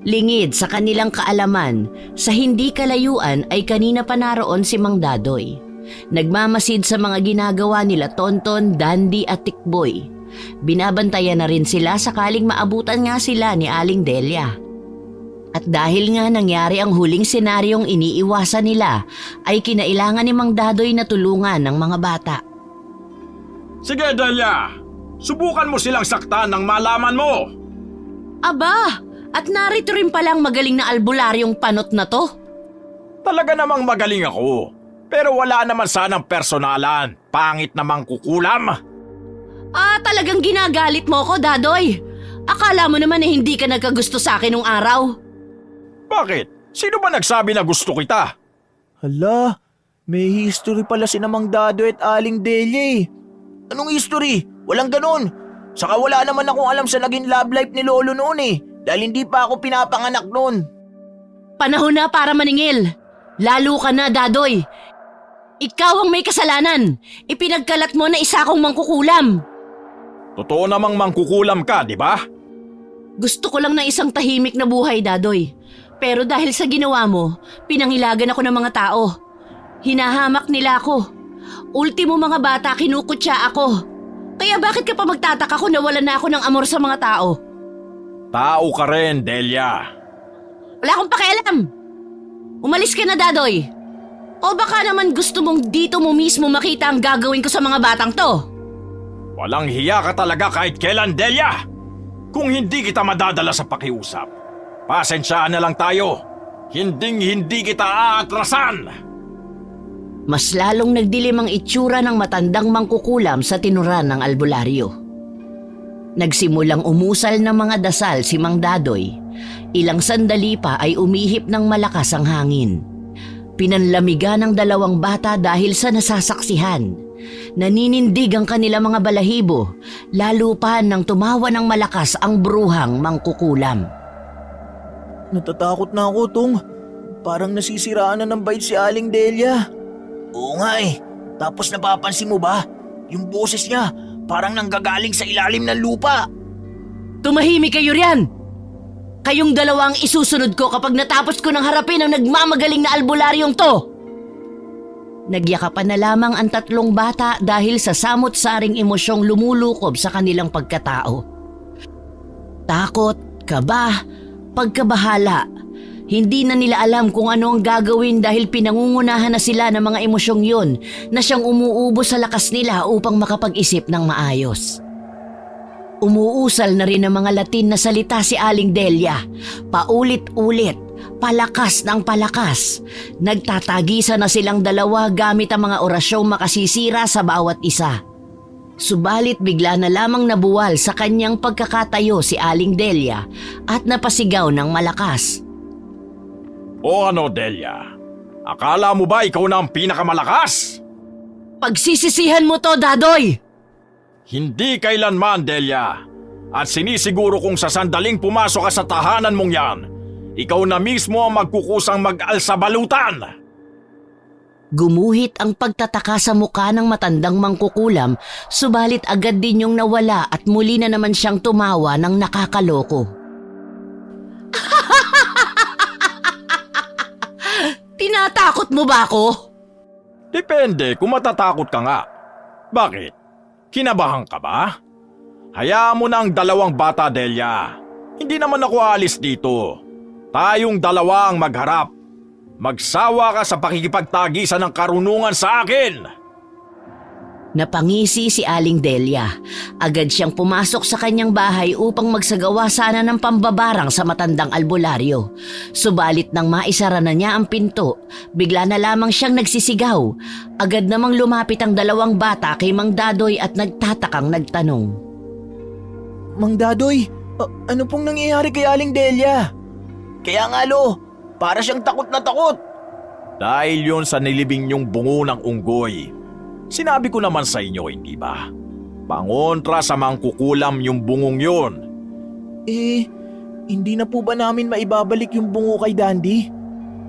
Lingid sa kanilang kaalaman, sa hindi kalayuan ay kanina pa naroon si Mang Dadoy. Nagmamasid sa mga ginagawa nila Tonton, Dandy at Tikboy. Binabantayan na rin sila sakaling maabutan nga sila ni Aling Delia. At dahil nga nangyari ang huling senaryong iniiwasan nila, ay kinailangan ni Mang Dadoy na tulungan ng mga bata. Sige, Delia. Subukan mo silang saktan nang malaman mo. Aba, at narito rin palang magaling na albularyong panot na to. Talaga namang magaling ako. Pero wala naman sanang personalan. Pangit namang kukulam. Talagang ginagalit mo ko, Dadoy. Akala mo naman na hindi ka nagkagusto sa akin nung araw. Bakit? Sino ba nagsabi na gusto kita? Hala, may history pala si Mang Dadoy at Aling Delia. Anong history? Walang ganun. Saka wala naman akong alam sa naging love life ni Lolo noon dahil hindi pa ako pinapanganak noon. Panahon na para maningil. Lalo ka na, Dadoy. Ikaw ang may kasalanan. Ipinagkalat mo na isa akong mangkukulam. Totoo namang mangkukulam ka, di ba? Gusto ko lang na isang tahimik na buhay, Dadoy. Pero dahil sa ginawa mo, pinangilagan ako ng mga tao. Hinahamak nila ako. Ultimo mga bata, kinukutya ako. Kaya bakit ka pa magtataka kung nawalan na ako ng amor sa mga tao? Tao ka rin, Delia. Wala akong pakialam. Umalis ka na, Dadoy. O baka naman gusto mong dito mo mismo makita ang gagawin ko sa mga batang to? Walang hiya ka talaga kahit kailan, Delia. Kung hindi kita madadala sa pakiusap, pasensyaan na lang tayo. Hinding-hindi kita aatrasan. Mas lalong nagdilim ang itsura ng matandang mangkukulam sa tinuran ng albularyo. Nagsimulang umusal ng mga dasal si Mang Dadoy. Ilang sandali pa ay umihip ng malakas ang hangin. Pinanlamigan ng 2 bata dahil sa nasasaksihan. Naninindig ang kanilang mga balahibo, lalo pa nang tumawa ng malakas ang bruhang mangkukulam. Natatakot na ako, Tong. Parang nasisiraan na ng bait si Aling Delia. Oo nga Tapos napapansin mo ba? Yung boses niya parang nanggagaling sa ilalim ng lupa. Tumahimik kayo riyan! Kayong dalawa ang isusunod ko kapag natapos ko ng harapin ang nagmamagaling na albularyong to! Nagyakapan na lamang ang 3 bata dahil sa samot-saring emosyong lumulukob sa kanilang pagkatao. Takot, kaba, pagkabahala. Hindi na nila alam kung ano ang gagawin dahil pinangungunahan na sila ng mga emosyong yun na siyang umuubos sa lakas nila upang makapag-isip ng maayos. Umuusal na rin ng mga Latin na salita si Aling Delia. Paulit-ulit, palakas ng palakas. Nagtatagisa na silang dalawa gamit ang mga orasyong makasisira sa bawat isa. Subalit bigla na lamang nabuwal sa kanyang pagkakatayo si Aling Delia at napasigaw ng malakas. O ano, Delia? Akala mo ba ikaw na ang pinakamalakas? Pagsisisihan mo to, Dadoy! Hindi kailanman, Delia. At sinisiguro kong sa sandaling pumasok ka sa tahanan mong yan, ikaw na mismo ang magkukusang mag-alsabalutan. Gumuhit ang pagtataka sa muka ng matandang mangkukulam, subalit agad din yung nawala at muli na naman siyang tumawa ng nakakaloko. Tinatakot mo ba ako? Depende kung matatakot ka nga. Bakit? Kinabahan ka ba? Hayaan mo na ang dalawang bata, Delia. Hindi naman ako aalis dito. Tayong dalawa ang magharap. Magsawa ka sa pakikipagtagisan ng karunungan sa akin! Napangisi si Aling Delia. Agad siyang pumasok sa kanyang bahay upang magsagawa sana ng pambabarang sa matandang albularyo. Subalit nang maisara na niya ang pinto, bigla na lamang siyang nagsisigaw. Agad namang lumapit ang dalawang bata kay Mang Dadoy at nagtatakang nagtanong. Mang Dadoy, ano pong nangyayari kay Aling Delia? Kaya nga lo, para siyang takot na takot. Dahil yun sa nilibing niyong bungo ng unggoy. Sinabi ko naman sa inyo, hindi ba? Pangontra sa mangkukulam yung bungong yun. Hindi na po ba namin maibabalik yung bungo kay Dandy?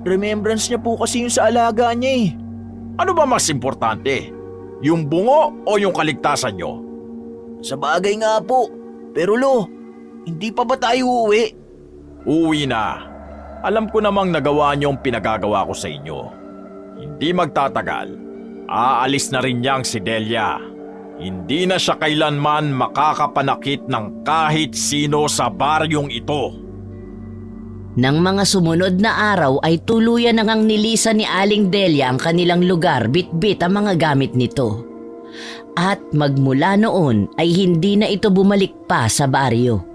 Remembrance niya po kasi yung sa alaga niya eh. Ano ba mas importante? Yung bungo o yung kaligtasan nyo? Sa bagay nga po. Pero lo, hindi pa ba tayo uuwi? Uwi na. Alam ko namang nagawa niyo ang pinagagawa ko sa inyo. Hindi magtatagal. Aalis na rin niyang si Delia. Hindi na siya kailanman makakapanakit ng kahit sino sa baryong ito. Nang mga sumunod na araw ay tuluyan nang nilisan ni Aling Delia ang kanilang lugar, bit-bit ang mga gamit nito. At magmula noon ay hindi na ito bumalik pa sa baryo.